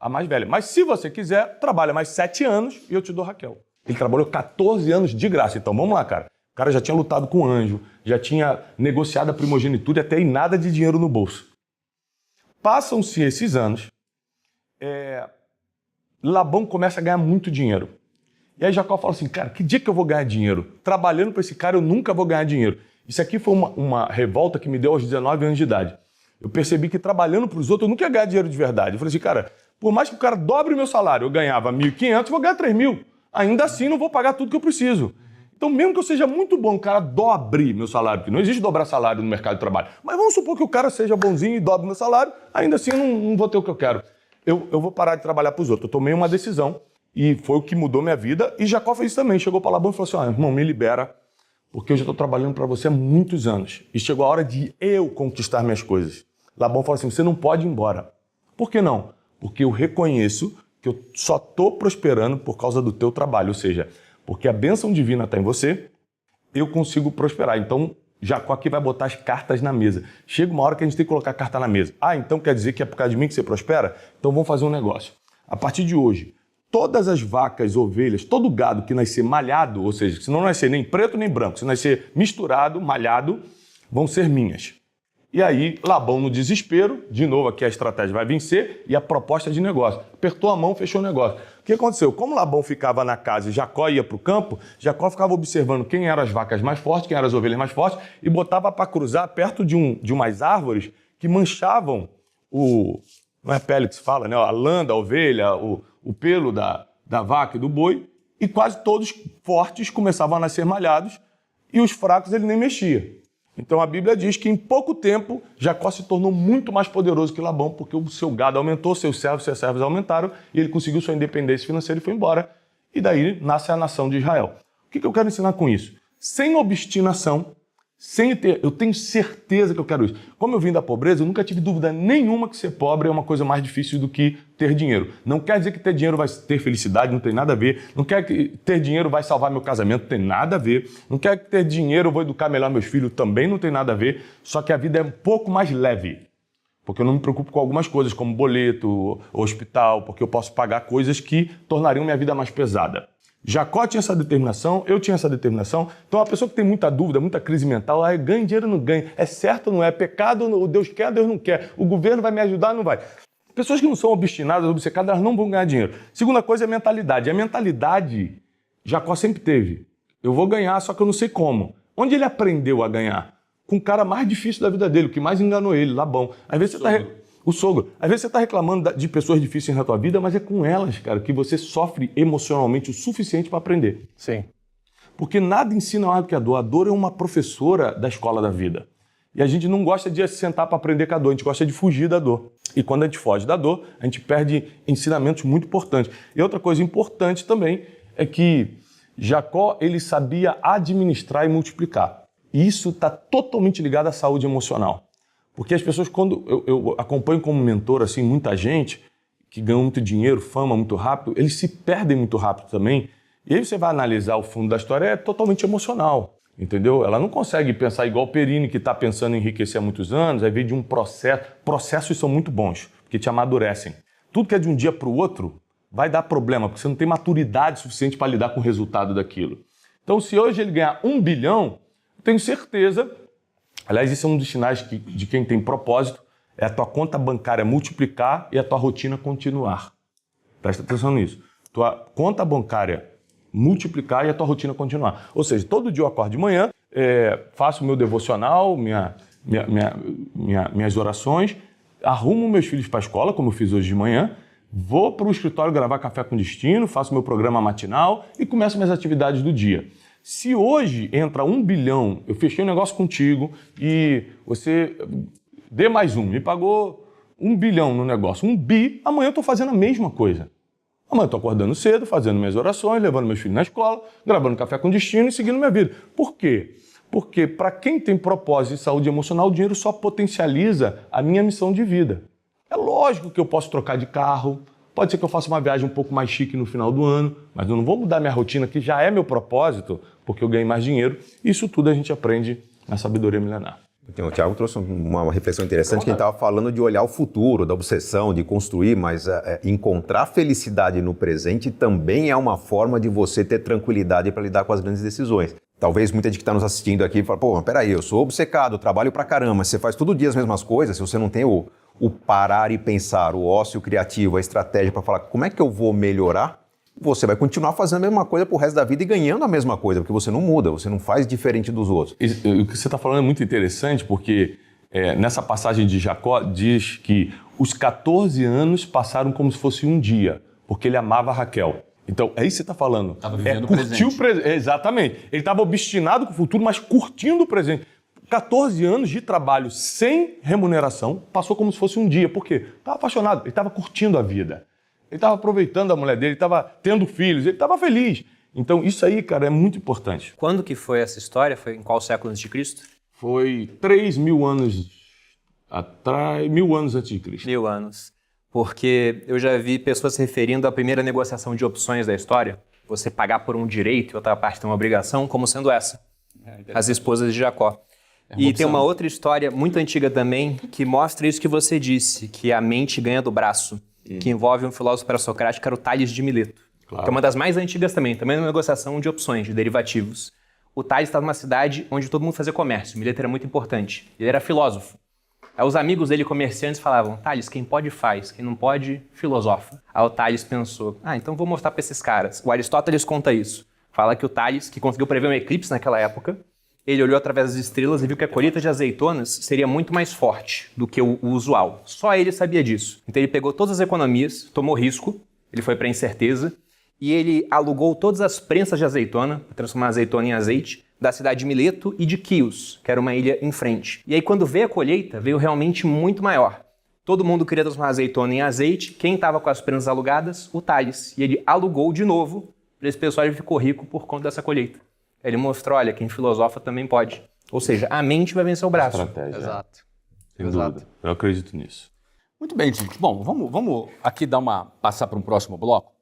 a mais velha. Mas se você quiser, trabalha mais 7 anos e eu te dou Raquel. Ele trabalhou 14 anos de graça. Então vamos lá, cara. O cara já tinha lutado com o anjo, já tinha negociado a primogenitura e até aí nada de dinheiro no bolso. Passam-se esses anos, Labão começa a ganhar muito dinheiro. E aí Jacó fala assim, cara, que dia que eu vou ganhar dinheiro? Trabalhando para esse cara eu nunca vou ganhar dinheiro. Isso aqui foi uma revolta que me deu aos 19 anos de idade. Eu percebi que trabalhando para os outros eu nunca ia ganhar dinheiro de verdade. Eu falei assim, cara, por mais que o cara dobre o meu salário, eu ganhava 1.500, vou ganhar 3.000. Ainda assim não vou pagar tudo que eu preciso. Então mesmo que eu seja muito bom, o cara dobre meu salário, porque não existe dobrar salário no mercado de trabalho. Mas vamos supor que o cara seja bonzinho e dobre meu salário, ainda assim eu não vou ter o que eu quero. Eu vou parar de trabalhar para os outros. Eu tomei uma decisão e foi o que mudou minha vida. E Jacó fez isso também. Chegou para Labão e falou assim, irmão, me libera, porque eu já estou trabalhando para você há muitos anos. E chegou a hora de eu conquistar minhas coisas. Labão falou assim, você não pode ir embora. Por que não? Porque eu reconheço que eu só estou prosperando por causa do teu trabalho. Ou seja, porque a bênção divina está em você, eu consigo prosperar. Então, Jacó aqui vai botar as cartas na mesa. Chega uma hora que a gente tem que colocar a carta na mesa. Ah, então quer dizer que é por causa de mim que você prospera? Então vamos fazer um negócio. A partir de hoje, todas as vacas, ovelhas, todo gado que nascer malhado, ou seja, se não nascer nem preto nem branco, se nascer misturado, malhado, vão ser minhas. E aí, Labão no desespero, de novo aqui a estratégia vai vencer e a proposta de negócio. Apertou a mão, fechou o negócio. O que aconteceu? Como Labão ficava na casa e Jacó ia para o campo, Jacó ficava observando quem eram as vacas mais fortes, quem eram as ovelhas mais fortes e botava para cruzar perto de umas árvores que manchavam não é pele que se fala, né? A lã da ovelha, o pelo da vaca e do boi, e quase todos fortes começavam a nascer malhados e os fracos ele nem mexia. Então a Bíblia diz que em pouco tempo Jacó se tornou muito mais poderoso que Labão, porque o seu gado aumentou, seus servos aumentaram e ele conseguiu sua independência financeira e foi embora. E daí nasce a nação de Israel. O que eu quero ensinar com isso? Sem obstinação, Eu tenho certeza que eu quero isso. Como eu vim da pobreza, eu nunca tive dúvida nenhuma que ser pobre é uma coisa mais difícil do que ter dinheiro. Não quer dizer que ter dinheiro vai ter felicidade, não tem nada a ver. Não quer que ter dinheiro vai salvar meu casamento, não tem nada a ver. Não quer que ter dinheiro eu vou educar melhor meus filhos, também não tem nada a ver. Só que a vida é um pouco mais leve. Porque eu não me preocupo com algumas coisas, como boleto, hospital, porque eu posso pagar coisas que tornariam minha vida mais pesada. Jacó tinha essa determinação, eu tinha essa determinação. Então, a pessoa que tem muita dúvida, muita crise mental, ganha dinheiro ou não ganha? É certo ou não é? Pecado ou Deus quer, Deus não quer? O governo vai me ajudar ou não vai? Pessoas que não são obstinadas, obcecadas, elas não vão ganhar dinheiro. Segunda coisa é a mentalidade. A mentalidade, Jacó sempre teve. Eu vou ganhar, só que eu não sei como. Onde ele aprendeu a ganhar? Com o cara mais difícil da vida dele, o que mais enganou ele, Labão. Às vezes o sogro. Às vezes você está reclamando de pessoas difíceis na tua vida, mas é com elas, cara, que você sofre emocionalmente o suficiente para aprender. Sim. Porque nada ensina mais do que a dor. A dor é uma professora da escola da vida. E a gente não gosta de se sentar para aprender com a dor, a gente gosta de fugir da dor. E quando a gente foge da dor, a gente perde ensinamentos muito importantes. E outra coisa importante também é que Jacó, ele sabia administrar e multiplicar. E isso está totalmente ligado à saúde emocional. Porque as pessoas, quando eu acompanho como mentor assim, muita gente que ganha muito dinheiro, fama muito rápido, eles se perdem muito rápido também. E aí você vai analisar o fundo da história, é totalmente emocional, entendeu? Ela não consegue pensar igual o Perini, que está pensando em enriquecer há muitos anos, aí vem de um processo. Processos são muito bons, porque te amadurecem. Tudo que é de um dia para o outro vai dar problema, porque você não tem maturidade suficiente para lidar com o resultado daquilo. Então, se hoje ele ganhar 1 bilhão, eu tenho certeza... Aliás, isso é um dos sinais de quem tem propósito, é a tua conta bancária multiplicar e a tua rotina continuar. Presta atenção nisso. Tua conta bancária multiplicar e a tua rotina continuar. Ou seja, todo dia eu acordo de manhã, faço o meu devocional, minhas orações, arrumo meus filhos para a escola, como eu fiz hoje de manhã, vou para o escritório gravar Café com Destino, faço meu programa matinal e começo minhas atividades do dia. Se hoje entra 1 bilhão, eu fechei um negócio contigo e você dê mais um, me pagou 1 bilhão no negócio, 1 bi, amanhã eu estou fazendo a mesma coisa. Amanhã eu estou acordando cedo, fazendo minhas orações, levando meus filhos na escola, gravando Café com Destino e seguindo minha vida. Por quê? Porque para quem tem propósito e saúde emocional, o dinheiro só potencializa a minha missão de vida. É lógico que eu posso trocar de carro, pode ser que eu faça uma viagem um pouco mais chique no final do ano, mas eu não vou mudar minha rotina, que já é meu propósito, porque eu ganho mais dinheiro. Isso tudo a gente aprende na sabedoria milenar. Então, o Thiago trouxe uma reflexão interessante, que a gente estava falando de olhar o futuro, da obsessão, de construir, mas encontrar felicidade no presente também é uma forma de você ter tranquilidade para lidar com as grandes decisões. Talvez muita gente que está nos assistindo aqui fala, pô, peraí, eu sou obcecado, trabalho pra caramba, mas você faz todo dia as mesmas coisas, se você não tem o parar e pensar, o ócio criativo, a estratégia para falar como é que eu vou melhorar, você vai continuar fazendo a mesma coisa pro resto da vida e ganhando a mesma coisa, porque você não muda, você não faz diferente dos outros. O que você está falando é muito interessante, porque nessa passagem de Jacó diz que os 14 anos passaram como se fosse um dia, porque ele amava Raquel. Então, é isso que você está falando. Estava vivendo o presente. presente. Exatamente. Ele estava obstinado com o futuro, mas curtindo o presente. 14 anos de trabalho sem remuneração, passou como se fosse um dia. Por quê? Estava apaixonado, ele estava curtindo a vida. Ele estava aproveitando a mulher dele, ele estava tendo filhos, ele estava feliz. Então, isso aí, cara, é muito importante. Quando que foi essa história? Foi em qual século antes de Cristo? Foi 3.000 anos atrás, 1.000 anos antes de Cristo. 1000 anos. Porque eu já vi pessoas se referindo à primeira negociação de opções da história, você pagar por um direito e outra parte tem uma obrigação, como sendo essa, as esposas de Jacó. E tem uma outra história muito antiga também que mostra isso que você disse, que a mente ganha do braço, que envolve um filósofo pré-socrático, que era o Tales de Mileto, que é uma das mais antigas também uma negociação de opções, de derivativos. O Tales estava numa cidade onde todo mundo fazia comércio, Mileto era muito importante, ele era filósofo. Aí os amigos dele, comerciantes, falavam, Tales, quem pode faz, quem não pode, filosofa. Aí o Tales pensou, então vou mostrar para esses caras. O Aristóteles conta isso. Fala que o Tales, que conseguiu prever um eclipse naquela época, ele olhou através das estrelas e viu que a colheita de azeitonas seria muito mais forte do que o usual. Só ele sabia disso. Então ele pegou todas as economias, tomou risco, ele foi para a incerteza, e ele alugou todas as prensas de azeitona, para transformar a azeitona em azeite, da cidade de Mileto e de Quios, que era uma ilha em frente. E aí quando veio a colheita, veio realmente muito maior. Todo mundo queria transformar a azeitona em azeite, quem estava com as prensas alugadas? O Tales. E ele alugou de novo para esse pessoal, ele ficou rico por conta dessa colheita. Ele mostrou, olha, quem filosofa também pode. Ou seja, a mente vai vencer o braço. Estratégia. Exato. Sem Exato. dúvida. Eu acredito nisso. Muito bem, gente. Bom, vamos aqui passar para um próximo bloco.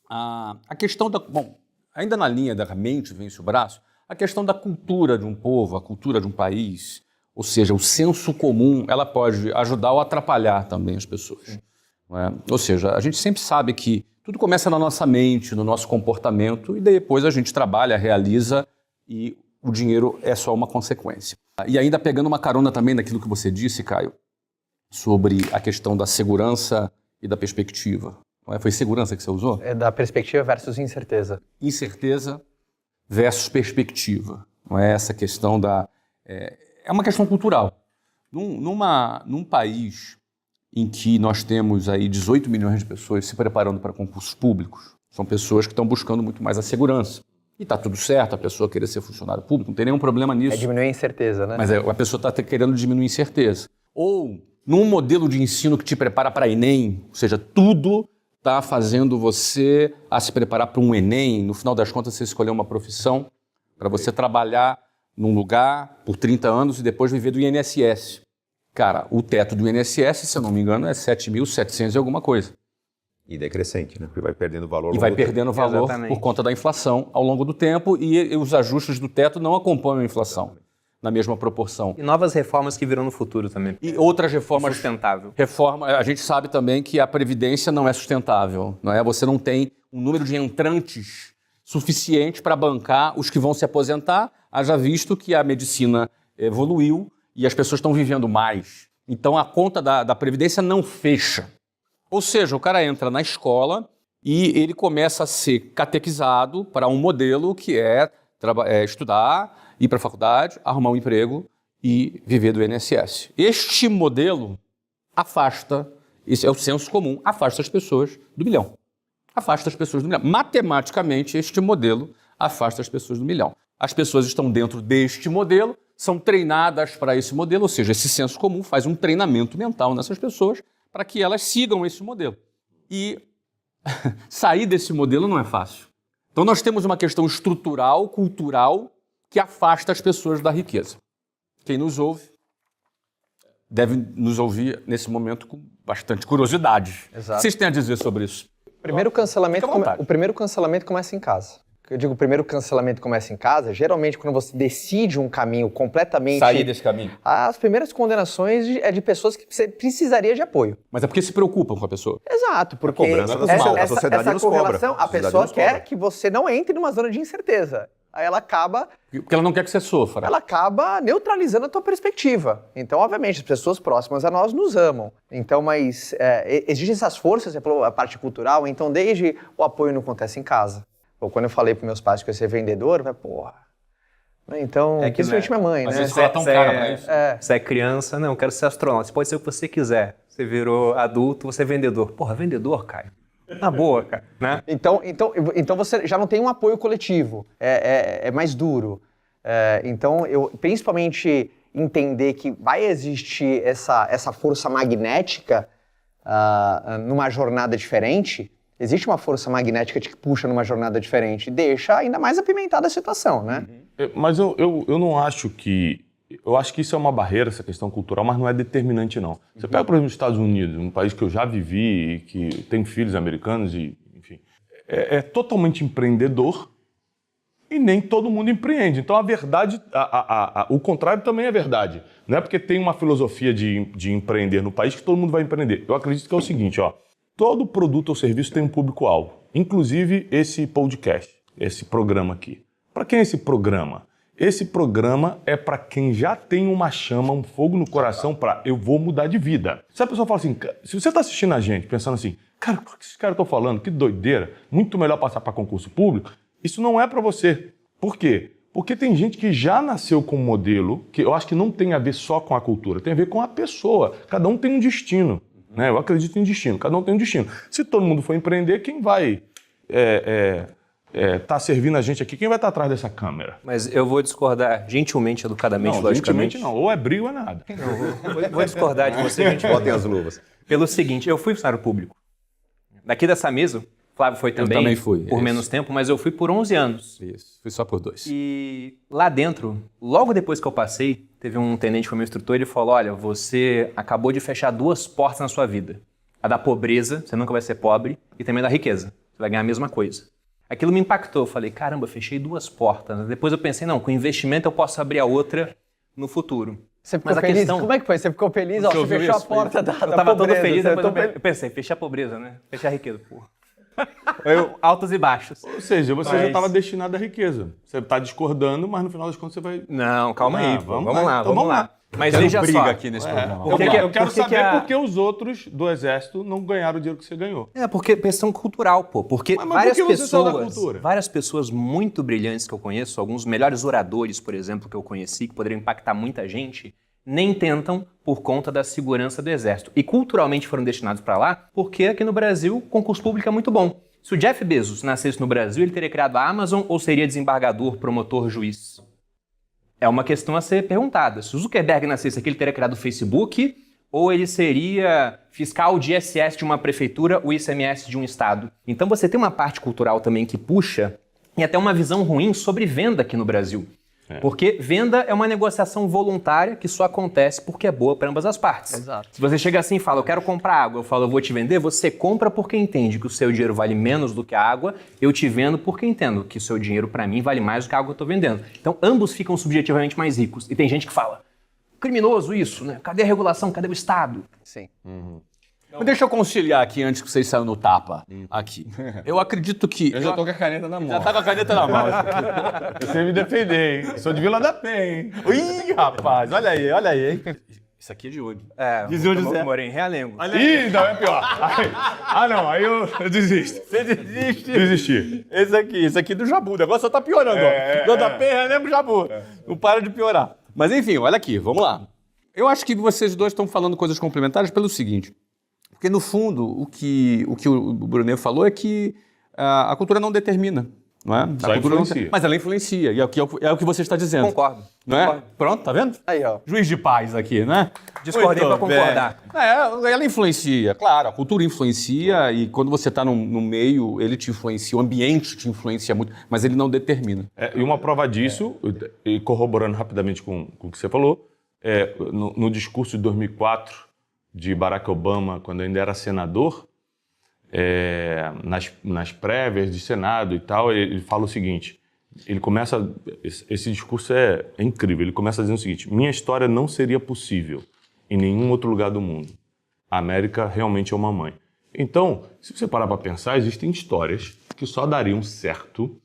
A questão da... Bom, ainda na linha da mente vence o braço, a questão da cultura de um povo, a cultura de um país, ou seja, o senso comum, ela pode ajudar ou atrapalhar também as pessoas. Não é? Ou seja, a gente sempre sabe que tudo começa na nossa mente, no nosso comportamento, e depois a gente trabalha, realiza, e o dinheiro é só uma consequência. E ainda pegando uma carona também naquilo que você disse, Caio, sobre a questão da segurança e da perspectiva. Não é? Foi segurança que você usou? É da perspectiva versus incerteza. Incerteza versus perspectiva. Não é essa questão da... É uma questão cultural. Num país em que nós temos aí 18 milhões de pessoas se preparando para concursos públicos, são pessoas que estão buscando muito mais a segurança. E está tudo certo, a pessoa querer ser funcionário público, não tem nenhum problema nisso. É diminuir a incerteza, né? Mas a pessoa está querendo diminuir a incerteza. Ou num modelo de ensino que te prepara para Enem, ou seja, tudo está fazendo você a se preparar para um Enem, no final das contas você escolher uma profissão para você trabalhar num lugar por 30 anos e depois viver do INSS. Cara, o teto do INSS, se eu não me engano, é 7.700 e alguma coisa. E decrescente, né? Porque vai perdendo valor. E vai perdendo valor Exatamente. por conta da inflação ao longo do tempo e os ajustes do teto não acompanham a inflação na mesma proporção. E novas reformas que virão no futuro também. E outras reformas... Sustentável. A gente sabe também que a Previdência não é sustentável, não é? Você não tem um número de entrantes suficiente para bancar os que vão se aposentar, haja visto que a medicina evoluiu e as pessoas estão vivendo mais. Então a conta da Previdência não fecha. Ou seja, o cara entra na escola e ele começa a ser catequizado para um modelo que é estudar, ir para a faculdade, arrumar um emprego e viver do INSS. Este modelo afasta, esse é o senso comum, afasta as pessoas do milhão. Afasta as pessoas do milhão. Matematicamente, este modelo afasta as pessoas do milhão. As pessoas estão dentro deste modelo, são treinadas para esse modelo, ou seja, esse senso comum faz um treinamento mental nessas pessoas para que elas sigam esse modelo. E sair desse modelo não é fácil. Então nós temos uma questão estrutural, cultural, que afasta as pessoas da riqueza. Quem nos ouve deve nos ouvir nesse momento com bastante curiosidade. Exato. O que vocês têm a dizer sobre isso? O primeiro cancelamento começa em casa. Eu digo, o primeiro cancelamento começa em casa, geralmente quando você decide um caminho completamente... Sair desse caminho. As primeiras condenações é de pessoas que você precisaria de apoio. Mas é porque se preocupam com a pessoa. Exato, porque cobrança dos mal. A sociedade essa nos cobra. correlação, a A sociedade pessoa nos quer cobra. que você não entre numa zona de incerteza. Aí ela acaba não quer que você sofra. neutralizando a tua perspectiva. Então, obviamente, as pessoas próximas a nós nos amam. Então, mas existem essas forças, a parte cultural, então desde o apoio não acontece em casa. Ou quando eu falei para meus pais que eu ia ser vendedor, eu falei, porra. Então, principalmente minha mãe, Às né? vezes fala tão cara pra isso. Você é criança, não, eu quero ser astronauta. Você pode ser o que você quiser. Você virou adulto, você é vendedor. Porra, vendedor, Caio? Na boa, cara. Né? Então você já não tem um apoio coletivo. É mais duro. Então, eu principalmente entender que vai existir essa força magnética numa jornada diferente. Existe uma força magnética que puxa numa jornada diferente. Deixa ainda mais apimentada a situação, né? Mas eu não acho que... Eu acho que isso é uma barreira, essa questão cultural, mas não é determinante, não. Você pega, por exemplo, os Estados Unidos, um país que eu já vivi e que tem filhos americanos e, enfim, é totalmente empreendedor e nem todo mundo empreende. Então, a verdade, o contrário também é verdade. Não é porque tem uma filosofia de empreender no país que todo mundo vai empreender. Eu acredito que é o seguinte, ó. Todo produto ou serviço tem um público-alvo, inclusive esse podcast, esse programa aqui. Para quem é esse programa? Esse programa é para quem já tem uma chama, um fogo no coração para eu vou mudar de vida. Se a pessoa fala assim, se você está assistindo a gente pensando assim, cara, o que esses caras estão falando? Que doideira, muito melhor passar para concurso público, isso não é para você. Por quê? Porque tem gente que já nasceu com um modelo que eu acho que não tem a ver só com a cultura, tem a ver com a pessoa. Cada um tem um destino. Né? Eu acredito em destino, cada um tem um destino. Se todo mundo for empreender, quem vai tá servindo a gente aqui? Quem vai estar atrás dessa câmera? Mas eu vou discordar gentilmente, educadamente, Não, logicamente. gentilmente não. Ou é briga ou é nada. Vou discordar de você, gentilmente. Botem as luvas. Pelo seguinte, eu fui funcionário público. Daqui dessa mesa, Flávio foi também. Eu também fui. Por menos tempo, mas eu fui por 11 anos. Isso, fui só por 2. E lá dentro, logo depois que eu passei, teve um tenente que foi meu instrutor, ele falou, olha, você acabou de fechar 2 portas na sua vida. A da pobreza, você nunca vai ser pobre, e também da riqueza, você vai ganhar a mesma coisa. Aquilo me impactou, eu falei, caramba, fechei 2 portas. Depois eu pensei, não, com investimento eu posso abrir a outra no futuro. Você ficou feliz? Como é que foi? Você ficou feliz? Ó, você fechou a porta da pobreza. Eu tava todo feliz, depois eu pensei, fechar a pobreza, né? Fechar a riqueza, porra. Altos e baixos. Ou seja, você já estava destinado à riqueza. Você está discordando, mas no final das contas você vai... Não, calma aí, pô. Vamos lá, então vamos lá. Mas veja briga só. aqui nesse programa. Eu quero saber por que os outros do exército não ganharam o dinheiro que você ganhou. Porque questão cultural, pô. Porque mas por que você só da cultura? várias pessoas muito brilhantes que eu conheço, alguns dos melhores oradores, por exemplo, que eu conheci, que poderiam impactar muita gente, nem tentam por conta da segurança do exército. E culturalmente foram destinados para lá porque aqui no Brasil o concurso público é muito bom. Se o Jeff Bezos nascesse no Brasil, ele teria criado a Amazon ou seria desembargador, promotor, juiz? É uma questão a ser perguntada. Se o Zuckerberg nascesse aqui, ele teria criado o Facebook ou ele seria fiscal de ISS de uma prefeitura ou ICMS de um estado? Então você tem uma parte cultural também que puxa e até uma visão ruim sobre venda aqui no Brasil. Porque venda é uma negociação voluntária que só acontece porque é boa para ambas as partes. Exato. Se você chega assim e fala, eu quero comprar água, eu falo, eu vou te vender, você compra porque entende que o seu dinheiro vale menos do que a água, eu te vendo porque entendo que o seu dinheiro para mim vale mais do que a água que eu estou vendendo. Então ambos ficam subjetivamente mais ricos. E tem gente que fala, criminoso isso, né? Cadê a regulação? Cadê o Estado? Sim. Mas deixa eu conciliar aqui antes que vocês saiam no tapa. Aqui. Eu acredito que... Eu já tô com a caneta na mão. Já tá com a caneta na mão. Eu sei me defender, hein? Sou de Vila da Penha, hein? Ih, rapaz, olha aí, hein? Isso aqui é de onde? Dizia o José. Moro em Realengo. Ih, não, é pior. Aí eu desisto. Você desiste? Desisti. Esse aqui é do Jabu. O negócio só tá piorando, ó. Vila da Penha, Realengo, Jabu. Não para de piorar. Mas enfim, olha aqui, vamos lá. Eu acho que vocês dois estão falando coisas complementares pelo seguinte. Porque, no fundo, o que o Brunet falou é que a cultura não determina, não é? Só influencia. Mas ela influencia, e é o que você está dizendo. Concordo. Não é? Pronto, tá vendo? Aí, ó. Juiz de paz aqui, né? Discordei Muito pra concordar. bem. Ela influencia, claro, a cultura influencia e quando você está no meio, ele te influencia, o ambiente te influencia muito, mas ele não determina. E uma prova disso, e corroborando rapidamente com o que você falou, no discurso de 2004 de Barack Obama, quando ainda era senador, nas prévias de Senado e tal, ele fala o seguinte, ele começa, esse discurso é incrível, ele começa dizendo o seguinte, minha história não seria possível em nenhum outro lugar do mundo. A América realmente é uma mãe. Então, se você parar para pensar, existem histórias que só dariam certo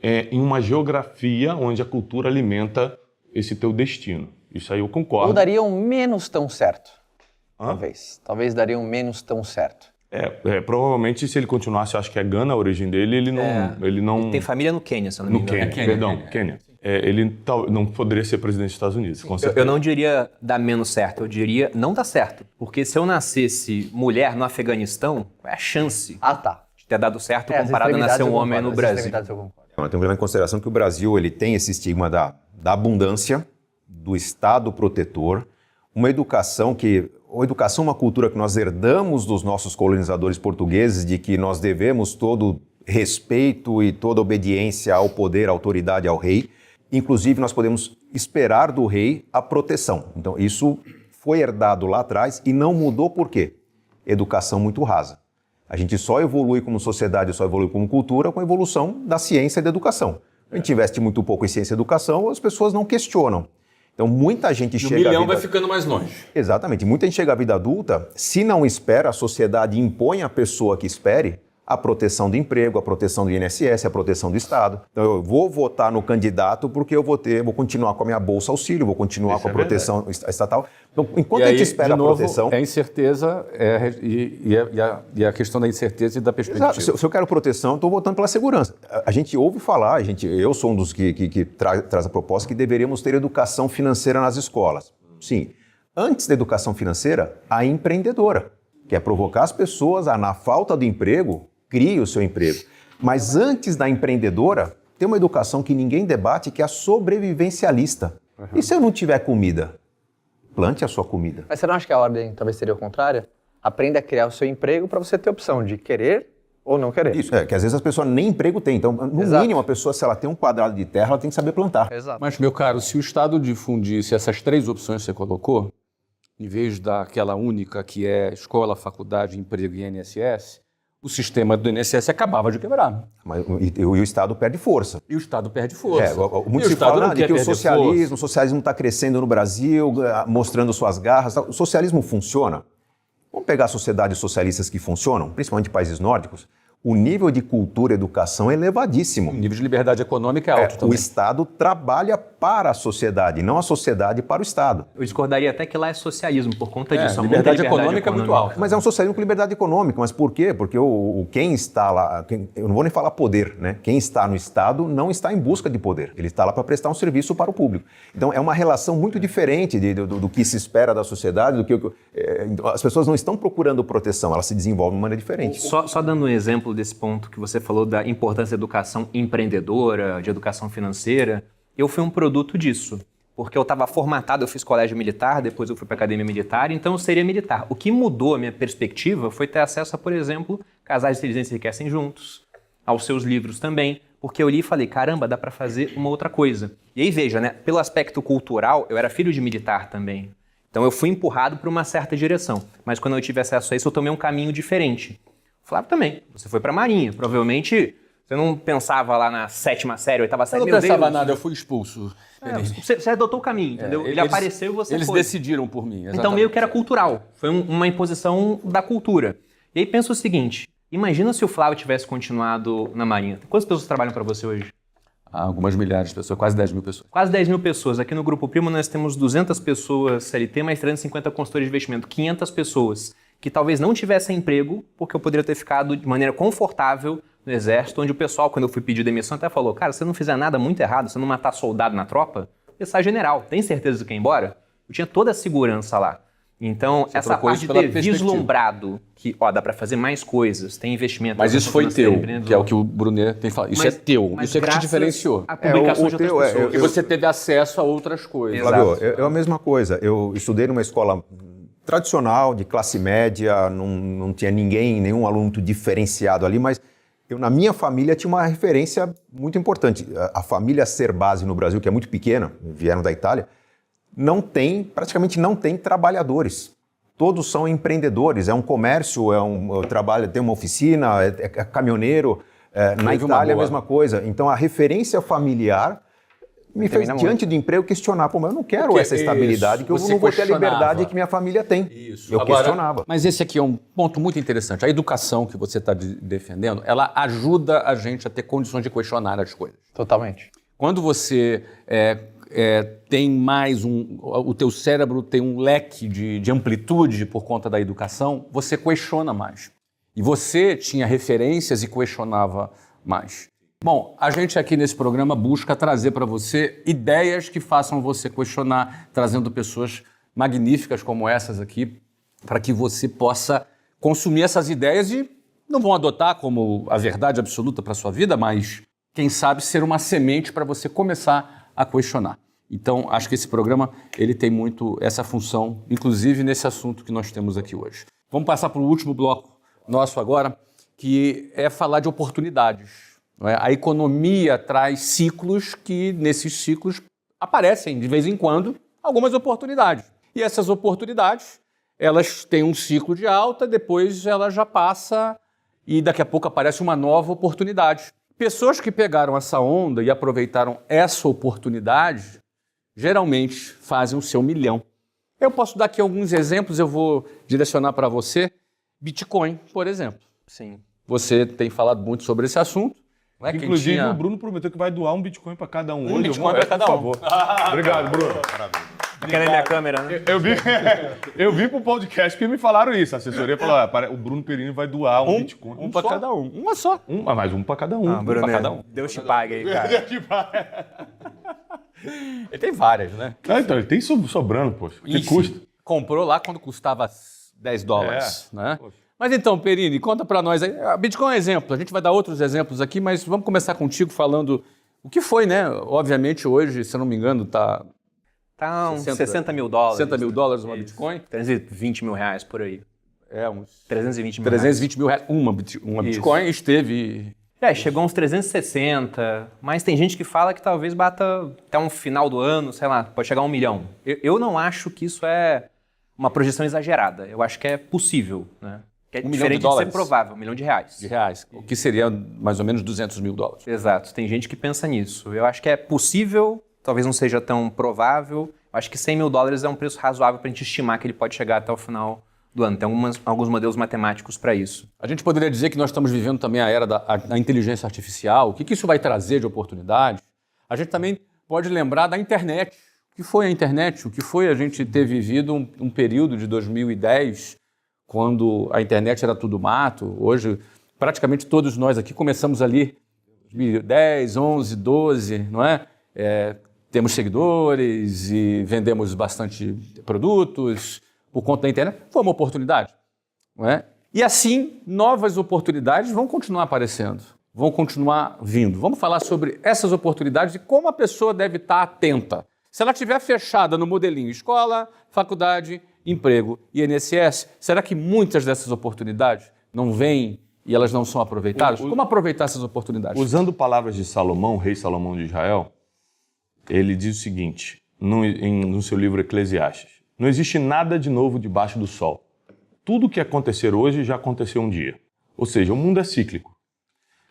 em uma geografia onde a cultura alimenta esse teu destino. Isso aí eu concordo. Ou dariam menos tão certo. Talvez dariam menos tão certo. Provavelmente, se ele continuasse, acho que é Gana a origem dele, ele não... Ele tem família no Quênia, se eu não me engano. Quênia. Ele não poderia ser presidente dos Estados Unidos, com certeza. Eu não diria dar menos certo, eu diria não dar certo. Porque se eu nascesse mulher no Afeganistão, qual é a chance de ter dado certo comparado a nascer um homem no Brasil? Nós temos que levar em consideração que o Brasil ele tem esse estigma da abundância, do Estado protetor, uma educação uma cultura que nós herdamos dos nossos colonizadores portugueses, de que nós devemos todo respeito e toda obediência ao poder, à autoridade, ao rei. Inclusive, nós podemos esperar do rei a proteção. Então, isso foi herdado lá atrás e não mudou por quê? Educação muito rasa. A gente só evolui como sociedade, só evolui como cultura com a evolução da ciência e da educação. A gente investe muito pouco em ciência e educação, as pessoas não questionam. Então, muita gente chega... O milhão vai ficando mais longe. Exatamente. Muita gente chega à vida adulta, se não espera, a sociedade impõe à pessoa que espere a proteção do emprego, a proteção do INSS, a proteção do Estado. Então, eu vou votar no candidato porque eu vou continuar com a minha bolsa auxílio, vou continuar com a proteção estatal. Então, enquanto a gente espera a proteção... É a incerteza e a questão da incerteza e da perspectiva. Exato. Se eu quero proteção, estou votando pela segurança. A gente ouve falar, eu sou um dos que traz a proposta que deveríamos ter educação financeira nas escolas. Sim. Antes da educação financeira, a empreendedora, que é provocar as pessoas a, na falta do emprego, crie o seu emprego. Mas antes da empreendedora, tem uma educação que ninguém debate, que é a sobrevivencialista. E se eu não tiver comida? Plante a sua comida. Mas você não acha que a ordem talvez seria o contrário? Aprenda a criar o seu emprego para você ter a opção de querer Ou não querer. Isso, que às vezes a pessoa nem emprego tem. Então, no Exato. mínimo, a pessoa, se ela tem um quadrado de terra, ela tem que saber plantar. Exato. Mas, meu caro, se o Estado difundisse essas 3 opções que você colocou, em vez daquela única que é escola, faculdade, emprego e INSS, o sistema do INSS acabava de quebrar. Mas, e o Estado perde força. E o Estado perde força. Muito se fala de que o socialismo está crescendo no Brasil, mostrando suas garras. O socialismo funciona. Vamos pegar sociedades socialistas que funcionam, principalmente países nórdicos. O nível de cultura e educação é elevadíssimo. O nível de liberdade econômica é alto O também. Estado trabalha para a sociedade, não a sociedade para o Estado. Eu discordaria até que lá é socialismo por conta disso. Há muita liberdade econômica é muito alta. Mas é um socialismo com liberdade econômica. Mas por quê? Porque quem está lá, eu não vou nem falar poder, né? Quem está no Estado não está em busca de poder. Ele está lá para prestar um serviço para o público. Então é uma relação muito diferente do que se espera da sociedade, as pessoas não estão procurando proteção, elas se desenvolvem de maneira diferente. Só dando um exemplo desse ponto que você falou da importância da educação empreendedora, de educação financeira, eu fui um produto disso. Porque eu estava formatado, eu fiz colégio militar, depois eu fui para academia militar, então eu seria militar. O que mudou a minha perspectiva foi ter acesso a, por exemplo, Casais Inteligentes Enriquecem Juntos, aos seus livros também, porque eu li e falei, caramba, dá para fazer uma outra coisa. E aí veja, né, pelo aspecto cultural, eu era filho de militar também. Então eu fui empurrado para uma certa direção. Mas quando eu tive acesso a isso, eu tomei um caminho diferente. Flávio também, você foi para a Marinha, provavelmente você não pensava lá na 7ª série, 8ª série, Eu não pensava nada, eu fui expulso. Você adotou o caminho, entendeu? Ele apareceu e você Eles foi. decidiram por mim, exatamente. Então meio que era cultural, foi uma imposição da cultura. E aí pensa o seguinte, imagina se o Flávio tivesse continuado na Marinha. Quantas pessoas trabalham para você hoje? Há algumas milhares de pessoas, quase 10 mil pessoas. Quase 10 mil pessoas. Aqui no Grupo Primo nós temos 200 pessoas CLT, mais 350 consultores de investimento. 500 pessoas que talvez não tivessem emprego, porque eu poderia ter ficado de maneira confortável no Exército, onde o pessoal, quando eu fui pedir demissão, até falou, cara, se você não fizer nada muito errado, se você não matar soldado na tropa, você sai general. Tem certeza de que ir embora? Eu tinha toda a segurança lá. Então, Você essa trocou parte isso de pela ter perspectiva. vislumbrado que, dá para fazer mais coisas, tem investimento... Mas isso foi financeiro, teu, empreendedor. que é o que o Brunet tem falado. Isso Mas- é teu, mas isso é que te graças diferenciou. à publicação o de outras teu, pessoas. E você teve acesso a outras coisas. Exato. Flávio, é a mesma coisa. Eu estudei numa escola tradicional, de classe média, não tinha nenhum aluno muito diferenciado ali, mas na minha família tinha uma referência muito importante. A família Cerbasi no Brasil, que é muito pequena, vieram da Itália, praticamente não tem trabalhadores. Todos são empreendedores, é um comércio, trabalho, tem uma oficina, é caminhoneiro. Na Teve uma Itália é a boa. mesma coisa. Então a referência familiar me fez, diante do emprego, questionar. Pô, mas eu não quero Porque essa estabilidade, isso, que eu você não vou ter a questionava. liberdade que minha família tem. Isso. Eu Agora, questionava. Mas esse aqui é um ponto muito interessante. A educação que você está defendendo, ela ajuda a gente a ter condições de questionar as coisas. Totalmente. Quando você tem mais o teu cérebro tem um leque de amplitude por conta da educação, você questiona mais. E você tinha referências e questionava mais. Bom, a gente aqui nesse programa busca trazer para você ideias que façam você questionar, trazendo pessoas magníficas como essas aqui, para que você possa consumir essas ideias e não vão adotar como a verdade absoluta para a sua vida, mas quem sabe ser uma semente para você começar a questionar. Então, acho que esse programa ele tem muito essa função, inclusive nesse assunto que nós temos aqui hoje. Vamos passar para o último bloco nosso agora, que é falar de oportunidades. Não é? A economia traz ciclos que, nesses ciclos, aparecem, de vez em quando, algumas oportunidades. E essas oportunidades, elas têm um ciclo de alta, depois ela já passa e daqui a pouco aparece uma nova oportunidade. Pessoas que pegaram essa onda e aproveitaram essa oportunidade, geralmente fazem o seu milhão. Eu posso dar aqui alguns exemplos, eu vou direcionar para você. Bitcoin, por exemplo. Sim. Você tem falado muito sobre esse assunto. Não é? Inclusive, Quem tinha o Bruno prometeu que vai doar um Bitcoin para cada um. um hoje. Bitcoin para cada um. Por favor. Obrigado, Bruno. Quer minha câmera, né? Eu vi pro podcast que me falaram isso. A assessoria falou: o Bruno Perini vai doar um Bitcoin. Um para só. cada um. Uma só. Mais um para cada um. Bruno, pra cada um. Deus te pague aí, cara. Ele tem várias, né? Então, ele tem sobrando, poxa. Que Isso. custa? Comprou lá quando custava $10, né? Poxa. Mas então, Perini, conta para nós aí. A Bitcoin é um exemplo. A gente vai dar outros exemplos aqui, mas vamos começar contigo falando o que foi, né? Obviamente hoje, se eu não me engano, tá Tá uns 60 $60 mil. $60 mil uma Isso. Bitcoin. 320 mil reais por aí. Uns 320 mil 320 mil reais. Uma Bitcoin esteve... Chegou a uns 360, mas tem gente que fala que talvez bata até um final do ano, sei lá, pode chegar a 1 milhão. Eu não acho que isso é uma projeção exagerada. Eu acho que é possível, né? Que é $1 milhão diferente de ser provável, $1 milhão. de reais, o que seria mais ou menos 200 mil dólares. Exato, tem gente que pensa nisso. Eu acho que é possível, talvez não seja tão provável. Eu acho que $100 mil é um preço razoável para a gente estimar que ele pode chegar até o final do ano. Tem alguns modelos matemáticos para isso. A gente poderia dizer que nós estamos vivendo também a era da inteligência artificial. O que isso vai trazer de oportunidades? A gente também pode lembrar da internet. O que foi a internet? O que foi a gente ter vivido um período de 2010, quando a internet era tudo mato? Hoje, praticamente todos nós aqui começamos ali 2010, 11, 12, não é? Temos seguidores e vendemos bastante produtos por conta da internet. Foi uma oportunidade, não é? E assim, novas oportunidades vão continuar aparecendo, vão continuar vindo. Vamos falar sobre essas oportunidades e como a pessoa deve estar atenta. Se ela estiver fechada no modelinho escola, faculdade, emprego e INSS, será que muitas dessas oportunidades não vêm e elas não são aproveitadas? Como aproveitar essas oportunidades? Usando palavras de Salomão, rei Salomão de Israel, ele diz o seguinte, no seu livro Eclesiastes: não existe nada de novo debaixo do sol. Tudo o que acontecer hoje já aconteceu um dia. Ou seja, o mundo é cíclico.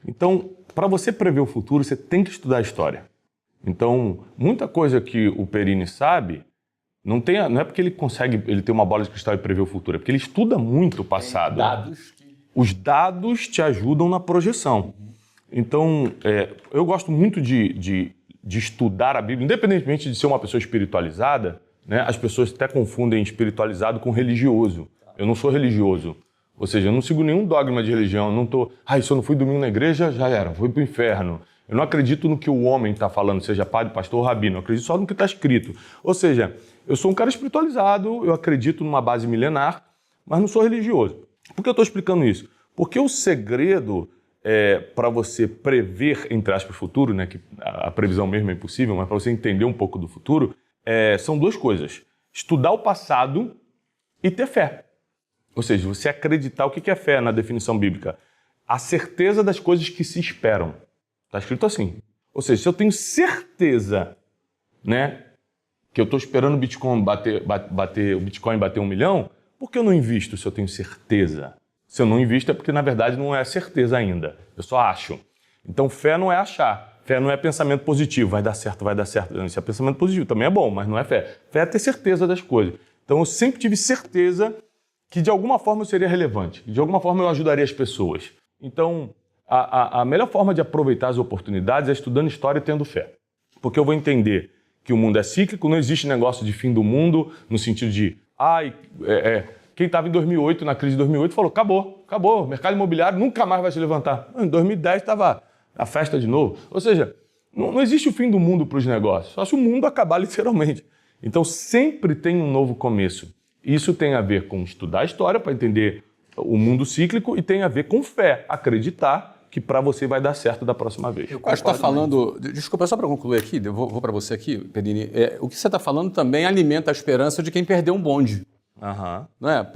Então, para você prever o futuro, você tem que estudar a história. Então, muita coisa que o Perini sabe, não é porque ele tem uma bola de cristal e prever o futuro, é porque ele estuda muito o passado. Os dados te ajudam na projeção. Então, eu gosto muito de estudar a Bíblia, independentemente de ser uma pessoa espiritualizada, né? As pessoas até confundem espiritualizado com religioso. Eu não sou religioso. Ou seja, eu não sigo nenhum dogma de religião. Eu não estou, se eu não fui domingo na igreja, já era, fui para o inferno. Eu não acredito no que o homem está falando, seja padre, pastor ou rabino. Eu acredito só no que está escrito. Ou seja, eu sou um cara espiritualizado, eu acredito numa base milenar, mas não sou religioso. Por que eu estou explicando isso? Porque o segredo para você prever, entre aspas, o futuro, né, que a previsão mesmo é impossível, mas para você entender um pouco do futuro, são duas coisas. Estudar o passado e ter fé. Ou seja, você acreditar. O que é fé na definição bíblica? A certeza das coisas que se esperam. Está escrito assim. Ou seja, se eu tenho certeza, né, que eu estou esperando o Bitcoin bater 1 milhão, por que eu não invisto se eu tenho certeza? Se eu não invisto é porque, na verdade, não é certeza ainda. Eu só acho. Então, fé não é achar. Fé não é pensamento positivo, vai dar certo, vai dar certo. Isso é pensamento positivo, também é bom, mas não é fé. Fé é ter certeza das coisas. Então eu sempre tive certeza que de alguma forma eu seria relevante, de alguma forma eu ajudaria as pessoas. Então a melhor forma de aproveitar as oportunidades é estudando história e tendo fé. Porque eu vou entender que o mundo é cíclico, não existe negócio de fim do mundo no sentido de, quem estava em 2008, na crise de 2008, falou, acabou, o mercado imobiliário nunca mais vai se levantar. Em 2010 estava a festa de novo. Ou seja, não existe o fim do mundo para os negócios, só se o mundo acabar literalmente. Então sempre tem um novo começo. Isso tem a ver com estudar a história para entender o mundo cíclico e tem a ver com fé, acreditar que para você vai dar certo da próxima vez. Eu acho que está falando... Desculpa, só para concluir aqui, eu vou para você aqui, Perini. O que você está falando também alimenta a esperança de quem perdeu um bonde. Não é?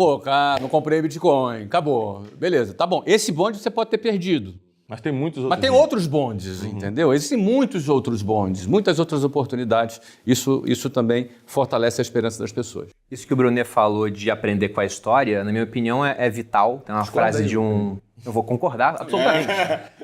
Não comprei Bitcoin, acabou. Beleza, tá bom. Esse bonde você pode ter perdido. Mas tem muitos outros. Mas tem outros bondes, entendeu? Existem muitos outros bondes, muitas outras oportunidades. Isso também fortalece a esperança das pessoas. Isso que o Brunet falou de aprender com a história, na minha opinião, é vital. Tem uma frase de um... Eu vou concordar, absolutamente.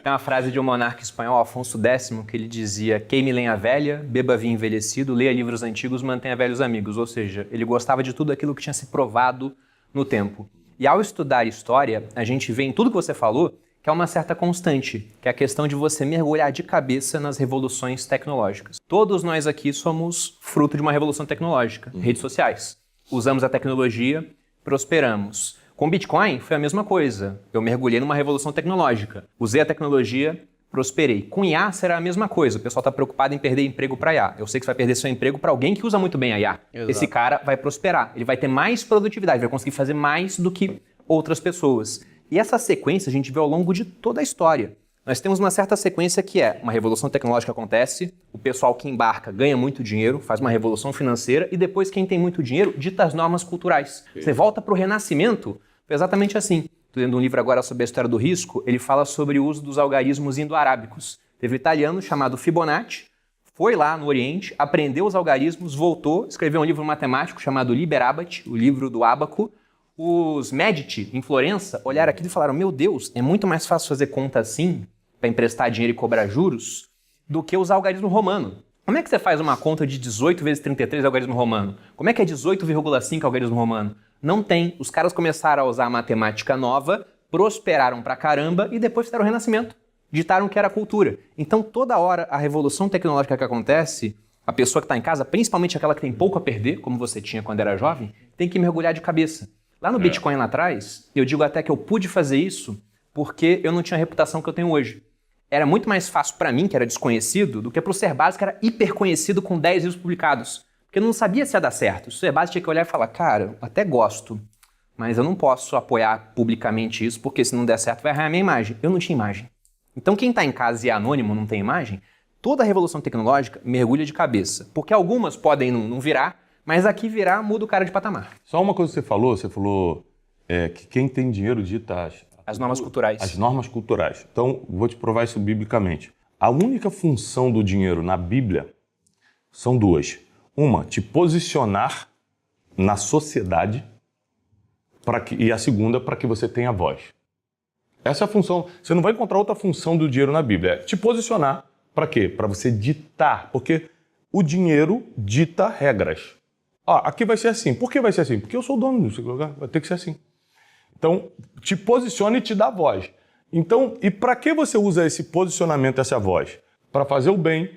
Tem uma frase de um monarca espanhol, Afonso X, que ele dizia: queime lenha velha, beba vinho envelhecido, leia livros antigos, mantenha velhos amigos. Ou seja, ele gostava de tudo aquilo que tinha se provado no tempo. E ao estudar história, a gente vê em tudo que você falou que é uma certa constante, que é a questão de você mergulhar de cabeça nas revoluções tecnológicas. Todos nós aqui somos fruto de uma revolução tecnológica, redes sociais. Usamos a tecnologia, prosperamos. Com Bitcoin foi a mesma coisa. Eu mergulhei numa revolução tecnológica. Usei a tecnologia, prosperei. Com IA será a mesma coisa. O pessoal está preocupado em perder emprego para IA. Eu sei que você vai perder seu emprego para alguém que usa muito bem a IA. Exato. Esse cara vai prosperar. Ele vai ter mais produtividade, vai conseguir fazer mais do que outras pessoas. E essa sequência a gente vê ao longo de toda a história. Nós temos uma certa sequência que é uma revolução tecnológica acontece, o pessoal que embarca ganha muito dinheiro, faz uma revolução financeira e depois quem tem muito dinheiro dita as normas culturais. Você volta para o Renascimento, Foi exatamente assim. Estou lendo um livro agora sobre a história do risco, ele fala sobre o uso dos algarismos indo-arábicos. Teve um italiano chamado Fibonacci, foi lá no Oriente, aprendeu os algarismos, voltou, escreveu um livro matemático chamado Liber Abaci, o livro do ábaco. Os Medici, em Florença, olharam aquilo e falaram, meu Deus, é muito mais fácil fazer conta assim, para emprestar dinheiro e cobrar juros, do que usar o algarismo romano. Como é que você faz uma conta de 18 vezes 33 algarismo romano? Como é que é 18,5 algarismo romano? Não tem. Os caras começaram a usar a matemática nova, prosperaram pra caramba e depois fizeram o Renascimento. Ditaram que era cultura. Então, toda hora, a revolução tecnológica que acontece, a pessoa que está em casa, principalmente aquela que tem pouco a perder, como você tinha quando era jovem, tem que mergulhar de cabeça. Lá no Bitcoin lá atrás, eu digo até que eu pude fazer isso porque eu não tinha a reputação que eu tenho hoje. Era muito mais fácil para mim, que era desconhecido, do que para o Cerbasi, que era hiper conhecido com 10 livros publicados. Porque eu não sabia se ia dar certo. O Cerbasi tinha que olhar e falar, cara, eu até gosto, mas eu não posso apoiar publicamente isso, porque se não der certo vai arranhar minha imagem. Eu não tinha imagem. Então quem está em casa e é anônimo, não tem imagem, toda a revolução tecnológica mergulha de cabeça. Porque algumas podem não virar, mas aqui virar muda o cara de patamar. Só uma coisa que você falou que quem tem dinheiro dita as normas culturais. As normas culturais. Então, vou te provar isso biblicamente. A única função do dinheiro na Bíblia são duas. Uma, te posicionar na sociedade e a segunda, para que você tenha voz. Essa é a função. Você não vai encontrar outra função do dinheiro na Bíblia. É te posicionar para quê? Para você ditar. Porque o dinheiro dita regras. Aqui vai ser assim. Por que vai ser assim? Porque eu sou o dono desse lugar. Vai ter que ser assim. Então, te posiciona e te dá voz. Então, e para que você usa esse posicionamento, essa voz? Para fazer o bem,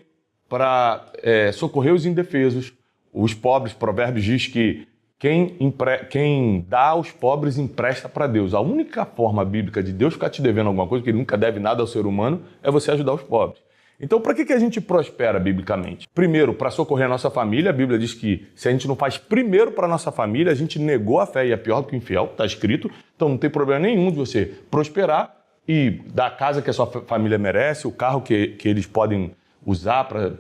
para socorrer os indefesos, os pobres. Provérbios diz que quem dá aos pobres empresta para Deus. A única forma bíblica de Deus ficar te devendo alguma coisa, que ele nunca deve nada ao ser humano, é você ajudar os pobres. Então, para que a gente prospera biblicamente? Primeiro, para socorrer a nossa família. A Bíblia diz que se a gente não faz primeiro para a nossa família, a gente negou a fé e é pior do que o infiel, está escrito. Então, não tem problema nenhum de você prosperar e dar a casa que a sua família merece, o carro que eles podem usar para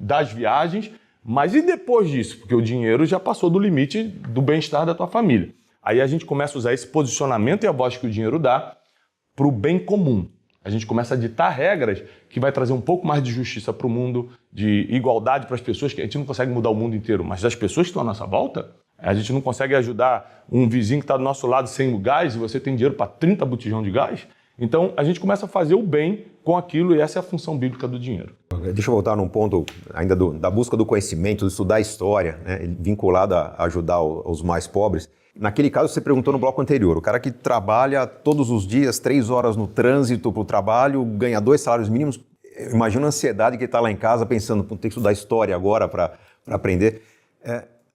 dar as viagens. Mas e depois disso? Porque o dinheiro já passou do limite do bem-estar da tua família. Aí a gente começa a usar esse posicionamento e a voz que o dinheiro dá para o bem comum. A gente começa a ditar regras que vai trazer um pouco mais de justiça para o mundo, de igualdade para as pessoas, que a gente não consegue mudar o mundo inteiro, mas as pessoas que estão à nossa volta, a gente não consegue ajudar um vizinho que está do nosso lado sem o gás e você tem dinheiro para 30 botijão de gás. Então, a gente começa a fazer o bem com aquilo e essa é a função bíblica do dinheiro. Deixa eu voltar num ponto ainda da busca do conhecimento, de estudar a história, né, vinculado a ajudar os mais pobres. Naquele caso, você perguntou no bloco anterior, o cara que trabalha todos os dias, 3 horas no trânsito para o trabalho, ganha 2 salários mínimos, imagina a ansiedade que ele está lá em casa pensando, tem que estudar história agora para aprender.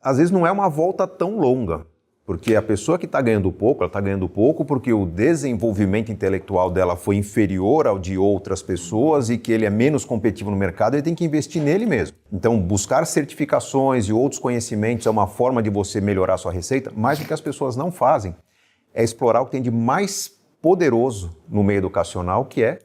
Às vezes não é uma volta tão longa, porque a pessoa que está ganhando pouco, ela está ganhando pouco porque o desenvolvimento intelectual dela foi inferior ao de outras pessoas e que ele é menos competitivo no mercado, ele tem que investir nele mesmo. Então, buscar certificações e outros conhecimentos é uma forma de você melhorar a sua receita, mas o que as pessoas não fazem é explorar o que tem de mais poderoso no meio educacional, que é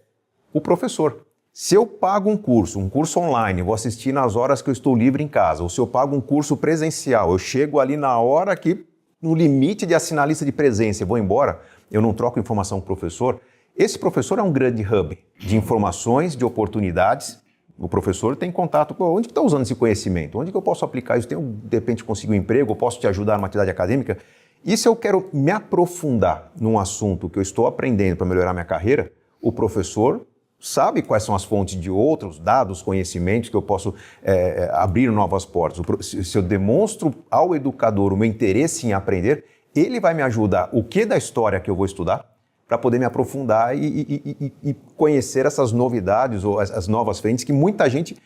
o professor. Se eu pago um curso online, vou assistir nas horas que eu estou livre em casa, ou se eu pago um curso presencial, eu chego ali na hora que no limite de assinar a lista de presença e vou embora, eu não troco informação com o professor, esse professor é um grande hub de informações, de oportunidades. O professor tem contato com onde que está usando esse conhecimento, onde que eu posso aplicar isso, de repente conseguir um emprego, eu posso te ajudar numa atividade acadêmica. E se eu quero me aprofundar num assunto que eu estou aprendendo para melhorar minha carreira, o professor sabe quais são as fontes de outros dados, conhecimentos que eu posso abrir novas portas. Se eu demonstro ao educador o meu interesse em aprender, ele vai me ajudar o que da história que eu vou estudar para poder me aprofundar e conhecer essas novidades ou as novas frentes que muita gente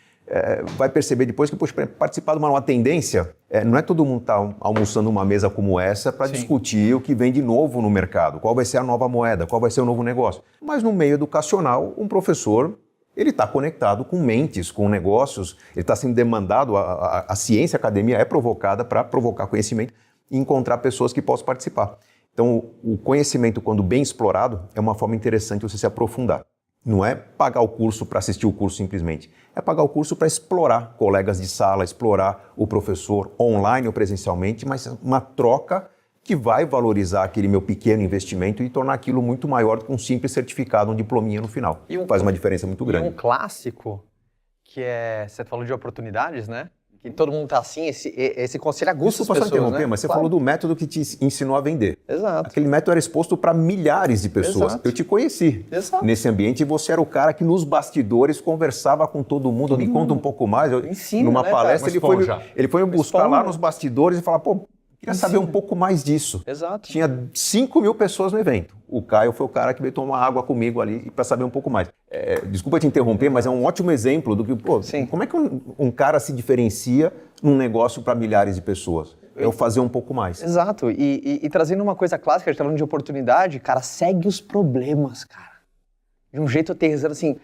vai perceber depois que, poxa, participar de uma nova tendência, não é todo mundo estar almoçando numa mesa como essa para discutir o que vem de novo no mercado, qual vai ser a nova moeda, qual vai ser o novo negócio. Mas no meio educacional, um professor, ele está conectado com mentes, com negócios, ele está sendo demandado, a ciência, a academia é provocada para provocar conhecimento e encontrar pessoas que possam participar. Então, o conhecimento, quando bem explorado, é uma forma interessante de você se aprofundar. Não é pagar o curso para assistir o curso simplesmente. É pagar o curso para explorar colegas de sala, explorar o professor online ou presencialmente, mas uma troca que vai valorizar aquele meu pequeno investimento e tornar aquilo muito maior do que um simples certificado, um diplominha no final. Faz uma diferença muito grande. E um clássico, que é, você falou de oportunidades, né? Que todo mundo tá assim, esse conselho aguça as Desculpa só pessoas, interromper, né? mas você Claro. falou do método que te ensinou a vender. Exato. Aquele método era exposto para milhares de pessoas. Exato. Eu te conheci Exato. nesse ambiente e você era o cara que nos bastidores conversava com todo mundo. Me conta um pouco mais. Ensina, Numa né, palestra cara? ele foi me buscar Esponja. lá nos bastidores e falar, pô, queria saber um pouco mais disso. Exato. Tinha 5.000 pessoas no evento. O Caio foi o cara que veio tomar água comigo ali para saber um pouco mais. Desculpa te interromper, mas é um ótimo exemplo do que, pô, Sim. como é que um cara se diferencia num negócio para milhares de pessoas? É eu fazer um pouco mais. Exato. E trazendo uma coisa clássica, a gente tá falando de oportunidade, cara, segue os problemas, cara. De um jeito aterrissando, assim,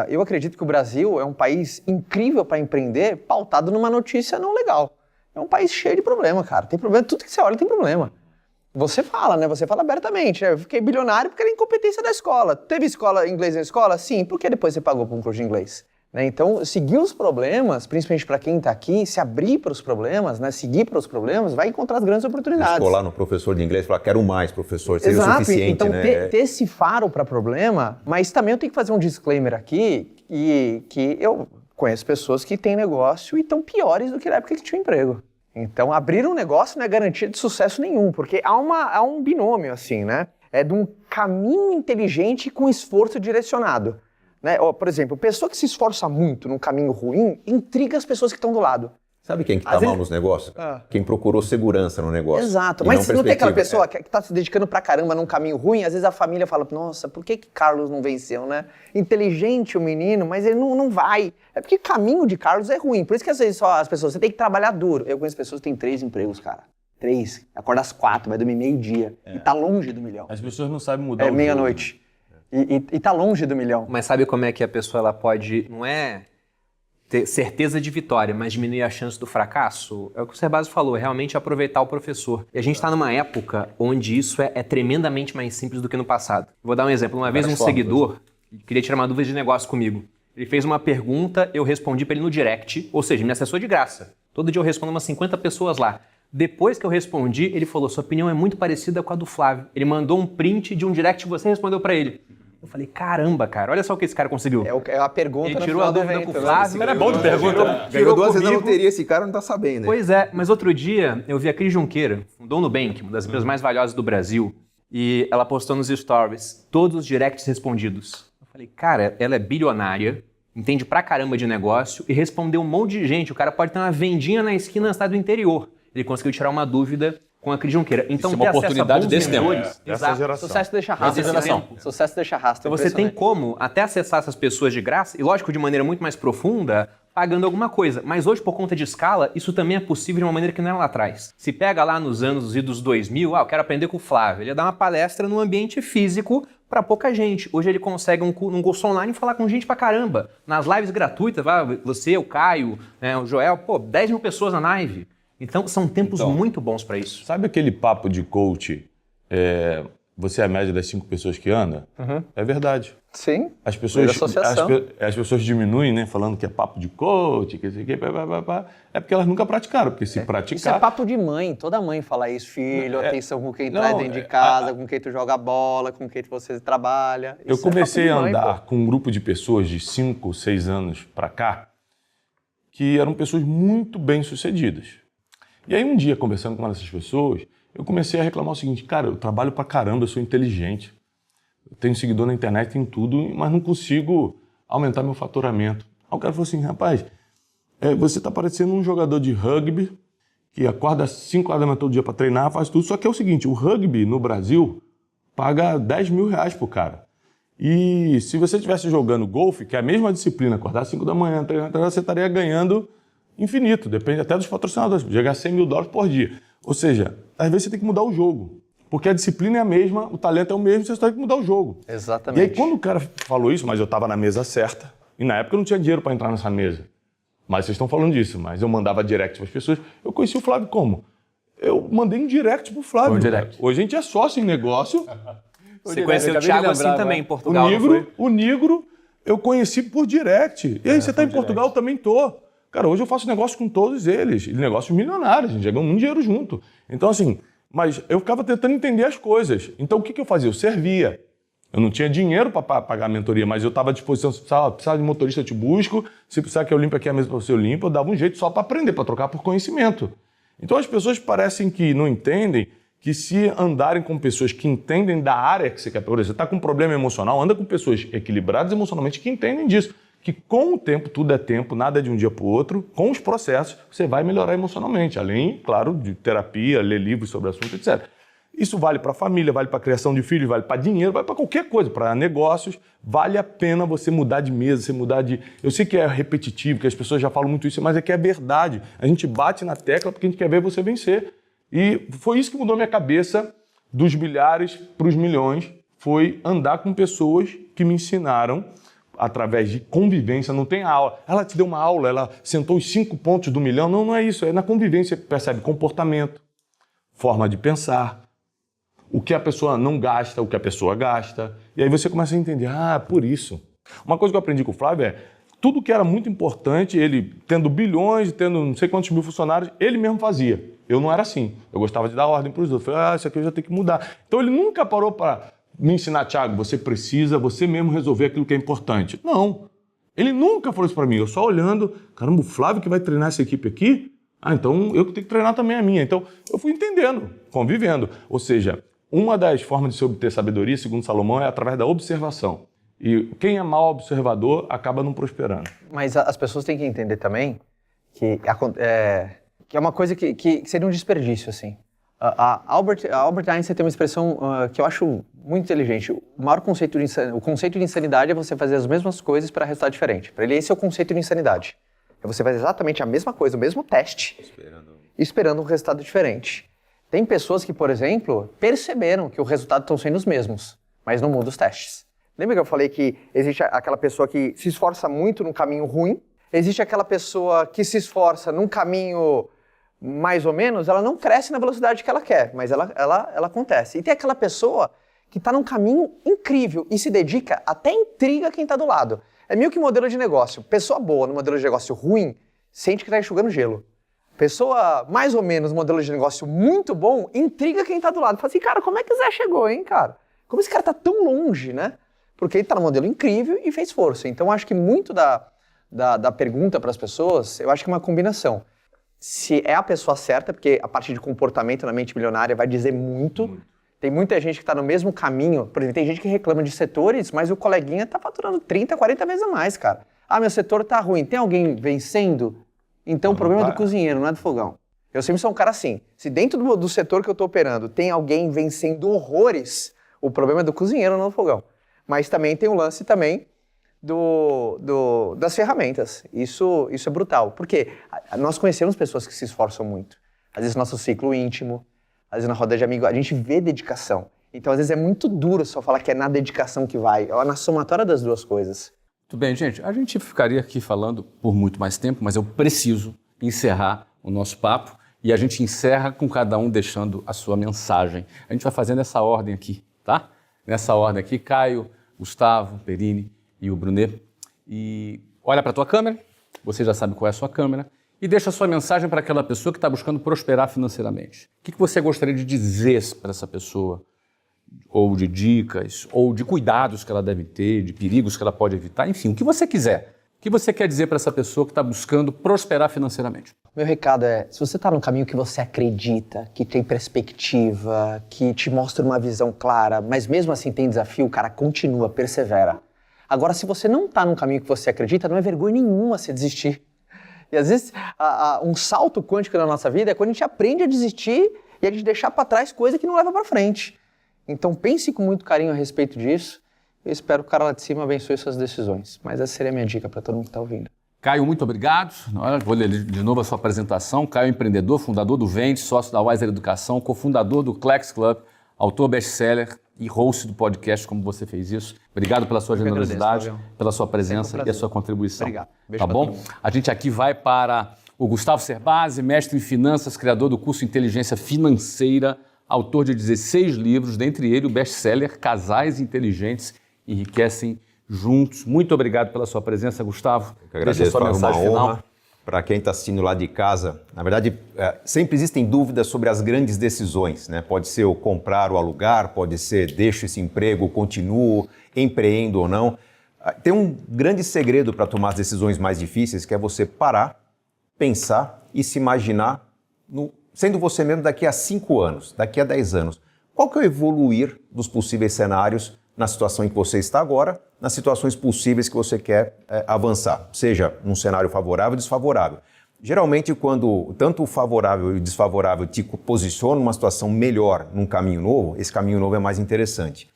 eu acredito que o Brasil é um país incrível para empreender, pautado numa notícia não legal. É um país cheio de problema, cara. Tem problema, tudo que você olha tem problema. Você fala, né? Você fala abertamente. Eu fiquei bilionário porque era incompetência da escola. Teve escola inglês na escola? Sim. Por que depois você pagou por um curso de inglês? Né? Então, seguir os problemas, principalmente para quem está aqui, se abrir para os problemas, né? Seguir para os problemas, vai encontrar as grandes oportunidades. Colar no professor de inglês e falar, quero mais, professor, seria o suficiente, então, né? ter esse faro para problema, mas também eu tenho que fazer um disclaimer aqui, que eu conheço pessoas que têm negócio e estão piores do que na época que tinham emprego. Então, abrir um negócio não é garantia de sucesso nenhum, porque há um binômio, assim, né? É de um caminho inteligente com esforço direcionado. Né? Por exemplo, pessoa que se esforça muito num caminho ruim, intriga as pessoas que estão do lado. Sabe quem que Às tá vezes- mal nos negócios? Ah. Quem procurou segurança no negócio. Exato, e mas não tem aquela perspectiva. pessoa que tá se dedicando pra caramba num caminho ruim, às vezes a família fala, nossa, por que Carlos não venceu, né? Inteligente o menino, mas ele não vai. É porque o caminho de Carlos é ruim, por isso que às vezes só as pessoas, você tem que trabalhar duro. Eu conheço pessoas que têm 3 empregos, cara. 3, acorda às 4, vai dormir meio-dia, e tá longe do milhão. As pessoas não sabem mudar É o jogo. meia-noite. E tá longe do milhão. Mas sabe como é que a pessoa ela pode, não é ter certeza de vitória, mas diminuir a chance do fracasso? É o que o Cerbasi falou, é realmente aproveitar o professor. E a gente está numa época onde isso é tremendamente mais simples do que no passado. Vou dar um exemplo. Uma vez um seguidor queria tirar uma dúvida de negócio comigo. Ele fez uma pergunta, eu respondi para ele no direct, ou seja, me acessou de graça. Todo dia eu respondo umas 50 pessoas lá. Depois que eu respondi, ele falou, sua opinião é muito parecida com a do Flávio. Ele mandou um print de um direct que você respondeu para ele. Eu falei, caramba, cara, olha só o que esse cara conseguiu. É a pergunta Ele no tirou a final do dúvida evento, pro né? Flávio. Era bom de pergunta. Ganhou 2 vezes na comigo. loteria, esse cara não tá sabendo. Né? Pois é, mas outro dia eu vi a Cris Junqueira, fundou o Nubank, uma das empresas mais valiosas do Brasil, e ela postou nos stories todos os directs respondidos. Eu falei, cara, ela é bilionária, entende pra caramba de negócio e respondeu um monte de gente. O cara pode ter uma vendinha na esquina na cidade do interior. Ele conseguiu tirar uma dúvida com a Cris Junqueira. Então, Isso é uma ter acesso a oportunidade bons desse tempo. mentores, Dessa exato. geração. Sucesso deixa rastro. Dessa geração. Sucesso deixa rastro. Então você tem impressionante. como até acessar essas pessoas de graça, e lógico, de maneira muito mais profunda, pagando alguma coisa. Mas hoje, por conta de escala, isso também é possível de uma maneira que não era lá atrás. Se pega lá nos anos idos 2000, eu quero aprender com o Flávio. Ele ia dar uma palestra num ambiente físico para pouca gente. Hoje ele consegue um curso online falar com gente pra caramba. Nas lives gratuitas, você, o Caio, né, o Joel, 10 mil pessoas na live. Então, são tempos muito bons para isso. Sabe aquele papo de coach, você é a média das 5 pessoas que anda? É verdade. Sim. As pessoas, Associação. as pessoas diminuem, né? Falando que é papo de coach, que isso aqui, é porque elas nunca praticaram. Porque se praticar... Isso é papo de mãe, toda mãe fala isso, filho, atenção com quem não, traz dentro de casa, com quem tu joga bola, com quem você trabalha. Eu Isso é comecei a papo de mãe, andar com um grupo de pessoas de 5, 6 anos pra cá, que eram pessoas muito bem-sucedidas. E aí um dia, conversando com uma dessas pessoas, eu comecei a reclamar o seguinte, cara, eu trabalho pra caramba, eu sou inteligente, eu tenho seguidor na internet, tenho tudo, mas não consigo aumentar meu faturamento. Aí o cara falou assim, rapaz, você tá parecendo um jogador de rugby que acorda às 5 horas da manhã todo dia pra treinar, faz tudo, só que é o seguinte, o rugby no Brasil paga 10 mil reais pro cara. E se você estivesse jogando golfe, que é a mesma disciplina, acordar às 5 da manhã, treinar, você estaria ganhando infinito, depende até dos patrocinadores, chegar a 100 mil dólares por dia. Ou seja, às vezes você tem que mudar o jogo, porque a disciplina é a mesma, o talento é o mesmo, você só tem que mudar o jogo. Exatamente. E aí quando o cara falou isso, mas eu estava na mesa certa, e na época eu não tinha dinheiro para entrar nessa mesa, mas vocês estão falando disso, mas eu mandava direct para as pessoas, eu conheci o Flávio como? Eu mandei um direct pro Flávio. Um direct. Hoje a gente é sócio em negócio. Você conheceu o Thiago assim também em Portugal, não foi? O Nigro eu conheci por direct. E aí, você tá em Portugal? Eu também tô. Cara, hoje eu faço negócio com todos eles, negócios milionários, a gente já ganhou muito dinheiro junto. Então, assim, mas eu ficava tentando entender as coisas. Então, o que eu fazia? Eu servia. Eu não tinha dinheiro para pagar a mentoria, mas eu estava à disposição. Se precisar de motorista, eu te busco. Se precisar que eu limpe aqui a mesa para você, eu limpo. Eu dava um jeito só para aprender, para trocar por conhecimento. Então, as pessoas parecem que não entendem que se andarem com pessoas que entendem da área que você quer, por exemplo, você está com um problema emocional, anda com pessoas equilibradas emocionalmente que entendem disso. Que com o tempo, tudo é tempo, nada é de um dia para o outro, com os processos, você vai melhorar emocionalmente. Além, claro, de terapia, ler livros sobre o assunto, etc. Isso vale para a família, vale para a criação de filhos, vale para dinheiro, vale para qualquer coisa, para negócios. Vale a pena você mudar de mesa, você mudar de... Eu sei que é repetitivo, que as pessoas já falam muito isso, mas é que é verdade. A gente bate na tecla porque a gente quer ver você vencer. E foi isso que mudou minha cabeça dos milhares para os milhões, foi andar com pessoas que me ensinaram através de convivência, não tem aula. Ela te deu uma aula, ela sentou os 5 pontos do milhão. Não, não é isso. É na convivência que percebe comportamento, forma de pensar, o que a pessoa não gasta, o que a pessoa gasta. E aí você começa a entender, por isso. Uma coisa que eu aprendi com o Flávio é, tudo que era muito importante, ele tendo bilhões, tendo não sei quantos mil funcionários, ele mesmo fazia. Eu não era assim. Eu gostava de dar ordem para os outros. Falei, isso aqui eu já tenho que mudar. Então ele nunca parou para me ensinar, Thiago, você precisa, você mesmo resolver aquilo que é importante. Não. Ele nunca falou isso para mim. Eu só olhando, caramba, o Flávio que vai treinar essa equipe aqui? Então eu que tenho que treinar também a minha. Então eu fui entendendo, convivendo. Ou seja, uma das formas de se obter sabedoria, segundo Salomão, é através da observação. E quem é mau observador acaba não prosperando. Mas as pessoas têm que entender também que é uma coisa que seria um desperdício, assim. Albert Einstein tem uma expressão que eu acho muito inteligente. O maior conceito de insanidade é você fazer as mesmas coisas para resultado diferente. Para ele, esse é o conceito de insanidade. É você fazer exatamente a mesma coisa, o mesmo teste, esperando um resultado diferente. Tem pessoas que, por exemplo, perceberam que os resultados estão sendo os mesmos, mas não mudam os testes. Lembra que eu falei que existe aquela pessoa que se esforça muito num caminho ruim, existe aquela pessoa que se esforça num caminho mais ou menos, ela não cresce na velocidade que ela quer, mas ela acontece. E tem aquela pessoa que está num caminho incrível e se dedica, até intriga quem está do lado. É meio que modelo de negócio. Pessoa boa no modelo de negócio ruim, sente que está enxugando gelo. Pessoa mais ou menos no modelo de negócio muito bom, intriga quem está do lado. Fala assim, cara, como é que o Zé chegou, hein, cara? Como esse cara está tão longe, né? Porque ele está num modelo incrível e fez força. Então, acho que muito da pergunta para as pessoas, eu acho que é uma combinação. Se é a pessoa certa, porque a parte de comportamento na mente milionária vai dizer muito. Tem muita gente que está no mesmo caminho. Por exemplo, tem gente que reclama de setores, mas o coleguinha está faturando 30, 40 vezes a mais, cara. Meu setor está ruim. Tem alguém vencendo? Então o problema é do cozinheiro, não é do fogão. Eu sempre sou um cara assim. Se dentro do setor que eu estou operando tem alguém vencendo horrores, o problema é do cozinheiro, não do fogão. Mas também tem o lance também das ferramentas. Isso é brutal. Porque nós conhecemos pessoas que se esforçam muito. Às vezes no nosso ciclo íntimo, às vezes na roda de amigos, a gente vê dedicação. Então às vezes é muito duro só falar que é na dedicação que vai. É na somatória das duas coisas. Muito bem, gente. A gente ficaria aqui falando por muito mais tempo, mas eu preciso encerrar o nosso papo e a gente encerra com cada um deixando a sua mensagem. A gente vai fazendo essa ordem aqui, tá? Nessa ordem aqui, Caio, Gustavo, Perini e o Brunet. E olha para a tua câmera, você já sabe qual é a sua câmera, e deixa a sua mensagem para aquela pessoa que está buscando prosperar financeiramente. O que você gostaria de dizer para essa pessoa? Ou de dicas, ou de cuidados que ela deve ter, de perigos que ela pode evitar, enfim, o que você quiser. O que você quer dizer para essa pessoa que está buscando prosperar financeiramente? Meu recado é, se você está num caminho que você acredita, que tem perspectiva, que te mostra uma visão clara, mas mesmo assim tem desafio, cara, continua, persevera. Agora, se você não está num caminho que você acredita, não é vergonha nenhuma você desistir. E às vezes, um salto quântico na nossa vida é quando a gente aprende a desistir e a gente deixar para trás coisa que não leva para frente. Então pense com muito carinho a respeito disso. Eu espero que o cara lá de cima abençoe suas decisões. Mas essa seria a minha dica para todo mundo que está ouvindo. Caio, muito obrigado. Vou ler de novo a sua apresentação. Caio é empreendedor, fundador do Vende, sócio da Wiser Educação, cofundador do Clex Club, autor best-seller e host do podcast, como você fez isso. Obrigado pela sua generosidade, pela sua presença e a sua contribuição. Obrigado. Beijo tá bom? A gente aqui vai para o Gustavo Cerbasi, mestre em finanças, criador do curso Inteligência Financeira, autor de 16 livros, dentre eles o best-seller Casais Inteligentes Enriquecem Juntos. Muito obrigado pela sua presença, Gustavo. Eu agradeço, Deixa a sua mensagem uma final. honra. para quem está assistindo lá de casa, na verdade, sempre existem dúvidas sobre as grandes decisões, né? Pode ser o comprar ou alugar, pode ser deixo esse emprego, continuo, empreendo ou não. Tem um grande segredo para tomar as decisões mais difíceis, que é você parar, pensar e se imaginar sendo você mesmo daqui a 5 anos, daqui a 10 anos. Qual que é o evoluir dos possíveis cenários na situação em que você está agora, nas situações possíveis que você quer avançar, seja num cenário favorável ou desfavorável. Geralmente, quando tanto o favorável e o desfavorável te posicionam numa situação melhor, num caminho novo, esse caminho novo é mais interessante.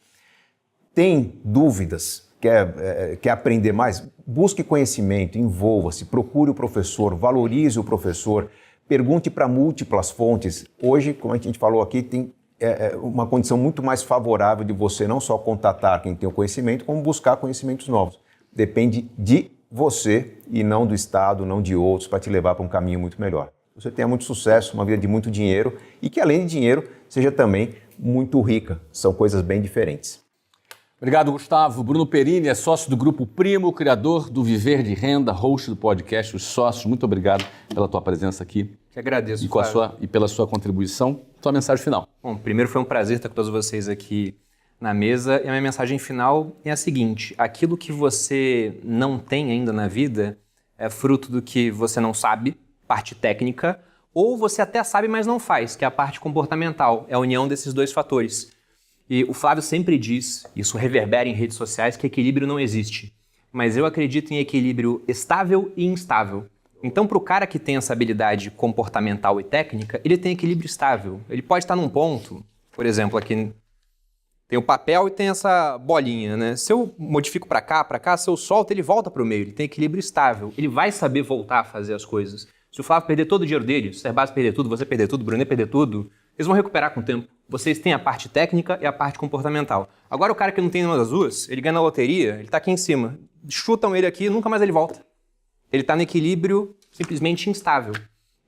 Tem dúvidas? Quer aprender mais? Busque conhecimento, envolva-se, procure o professor, valorize o professor, pergunte para múltiplas fontes. Hoje, como a gente falou aqui, tem uma condição muito mais favorável de você não só contatar quem tem o conhecimento, como buscar conhecimentos novos. Depende de você e não do Estado, não de outros, para te levar para um caminho muito melhor. Você tenha muito sucesso, uma vida de muito dinheiro e que, além de dinheiro, seja também muito rica. São coisas bem diferentes. Obrigado, Gustavo. Bruno Perini é sócio do Grupo Primo, criador do Viver de Renda, host do podcast Os Sócios. Muito obrigado pela tua presença aqui. Que agradeço, e pela sua contribuição. Tua mensagem final. Bom, primeiro foi um prazer estar com todos vocês aqui na mesa. E a minha mensagem final é a seguinte: aquilo que você não tem ainda na vida é fruto do que você não sabe, parte técnica, ou você até sabe, mas não faz, que é a parte comportamental. É a união desses dois fatores. E o Flávio sempre diz, isso reverbera em redes sociais, que equilíbrio não existe. Mas eu acredito em equilíbrio estável e instável. Então, para o cara que tem essa habilidade comportamental e técnica, ele tem equilíbrio estável. Ele pode estar num ponto, por exemplo, aqui tem o papel e tem essa bolinha, né? Se eu modifico para cá, se eu solto, ele volta para o meio. Ele tem equilíbrio estável. Ele vai saber voltar a fazer as coisas. Se o Flávio perder todo o dinheiro dele, se o Serbaz perder tudo, você perder tudo, o Brunet perder tudo, eles vão recuperar com o tempo. Vocês têm a parte técnica e a parte comportamental. Agora o cara que não tem nenhuma das duas, ele ganha na loteria, ele está aqui em cima. Chutam ele aqui, nunca mais ele volta. Ele está no equilíbrio simplesmente instável.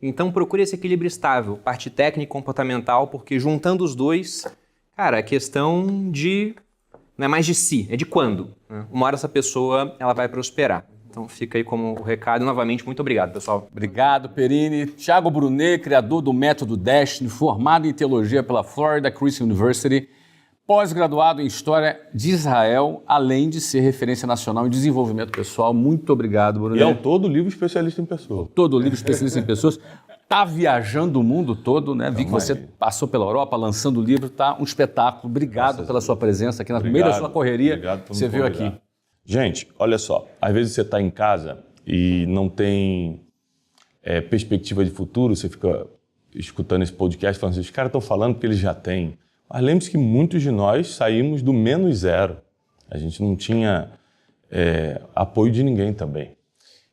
Então procure esse equilíbrio estável, parte técnica e comportamental, porque juntando os dois, cara, é questão de... não é mais de si, é de quando. Né? Uma hora essa pessoa ela vai prosperar. Então fica aí como o recado. Novamente, muito obrigado, pessoal. Obrigado, Perini. Thiago Brunet, criador do Método Destiny, formado em Teologia pela Florida Christian University, pós-graduado em História de Israel, além de ser referência nacional em desenvolvimento pessoal. Muito obrigado, Brunet. E é autor do livro Especialista em Pessoas. Todo livro Especialista em Pessoas. Tá viajando o mundo todo, né? Vi que você passou pela Europa lançando o livro, tá um espetáculo. Obrigado pela sua presença aqui no meio da sua correria. Obrigado por você me veio convidar. aqui. Gente, olha só, às vezes você está em casa e não tem perspectiva de futuro, você fica escutando esse podcast falando assim, os caras estão falando porque eles já têm. Mas lembre-se que muitos de nós saímos do -0. A gente não tinha apoio de ninguém também.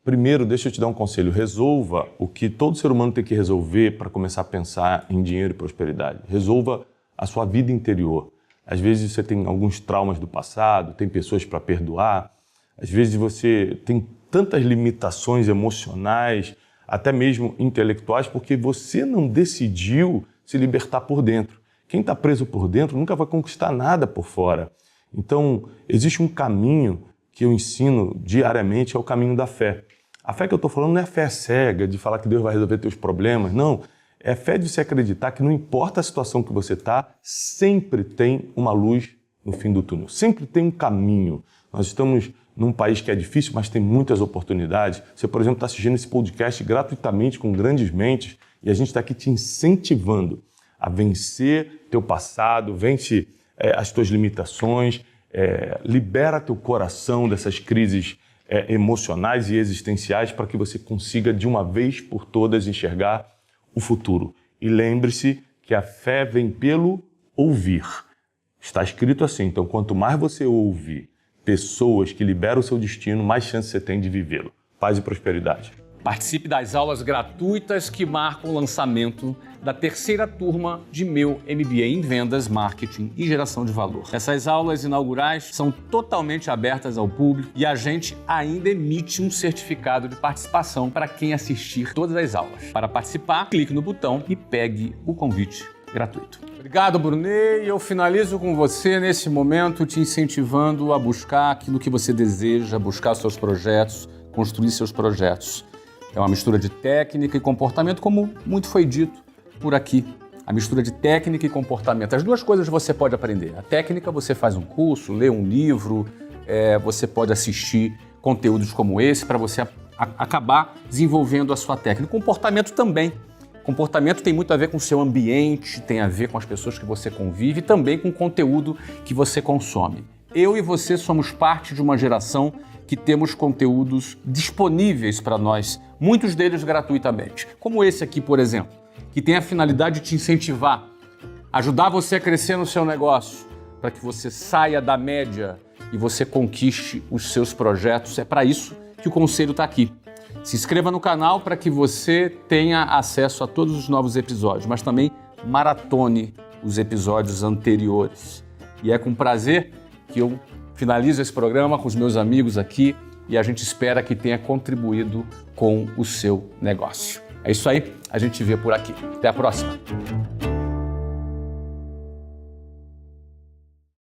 Primeiro, deixa eu te dar um conselho, resolva o que todo ser humano tem que resolver para começar a pensar em dinheiro e prosperidade. Resolva a sua vida interior. Às vezes você tem alguns traumas do passado, tem pessoas para perdoar, às vezes você tem tantas limitações emocionais, até mesmo intelectuais, porque você não decidiu se libertar por dentro. Quem está preso por dentro nunca vai conquistar nada por fora. Então, existe um caminho que eu ensino diariamente, é o caminho da fé. A fé que eu estou falando não é fé cega, de falar que Deus vai resolver teus problemas, não. É fé de você acreditar que não importa a situação que você está, sempre tem uma luz no fim do túnel. Sempre tem um caminho. Nós estamos num país que é difícil, mas tem muitas oportunidades. Você, por exemplo, está assistindo esse podcast gratuitamente com grandes mentes e a gente está aqui te incentivando a vencer teu passado, vence as tuas limitações, libera teu coração dessas crises emocionais e existenciais para que você consiga, de uma vez por todas, enxergar o futuro. E lembre-se que a fé vem pelo ouvir. Está escrito assim, então quanto mais você ouve pessoas que liberam o seu destino, mais chance você tem de vivê-lo. Paz e prosperidade. Participe das aulas gratuitas que marcam o lançamento da 3ª turma de meu MBA em Vendas, Marketing e Geração de Valor. Essas aulas inaugurais são totalmente abertas ao público e a gente ainda emite um certificado de participação para quem assistir todas as aulas. Para participar, clique no botão e pegue o convite gratuito. Obrigado, Brunet. E eu finalizo com você nesse momento, te incentivando a buscar aquilo que você deseja, buscar seus projetos, construir seus projetos. É uma mistura de técnica e comportamento, como muito foi dito por aqui. A mistura de técnica e comportamento. As duas coisas você pode aprender. A técnica, você faz um curso, lê um livro, você pode assistir conteúdos como esse para você acabar desenvolvendo a sua técnica. O comportamento também. Comportamento tem muito a ver com o seu ambiente, tem a ver com as pessoas que você convive e também com o conteúdo que você consome. Eu e você somos parte de uma geração que temos conteúdos disponíveis para nós, muitos deles gratuitamente, como esse aqui, por exemplo, que tem a finalidade de te incentivar, ajudar você a crescer no seu negócio, para que você saia da média e você conquiste os seus projetos. É para isso que o Conselho está aqui. Se inscreva no canal para que você tenha acesso a todos os novos episódios, mas também maratone os episódios anteriores. E é com prazer que eu finalizo esse programa com os meus amigos aqui e a gente espera que tenha contribuído com o seu negócio. É isso aí, a gente vê por aqui. Até a próxima.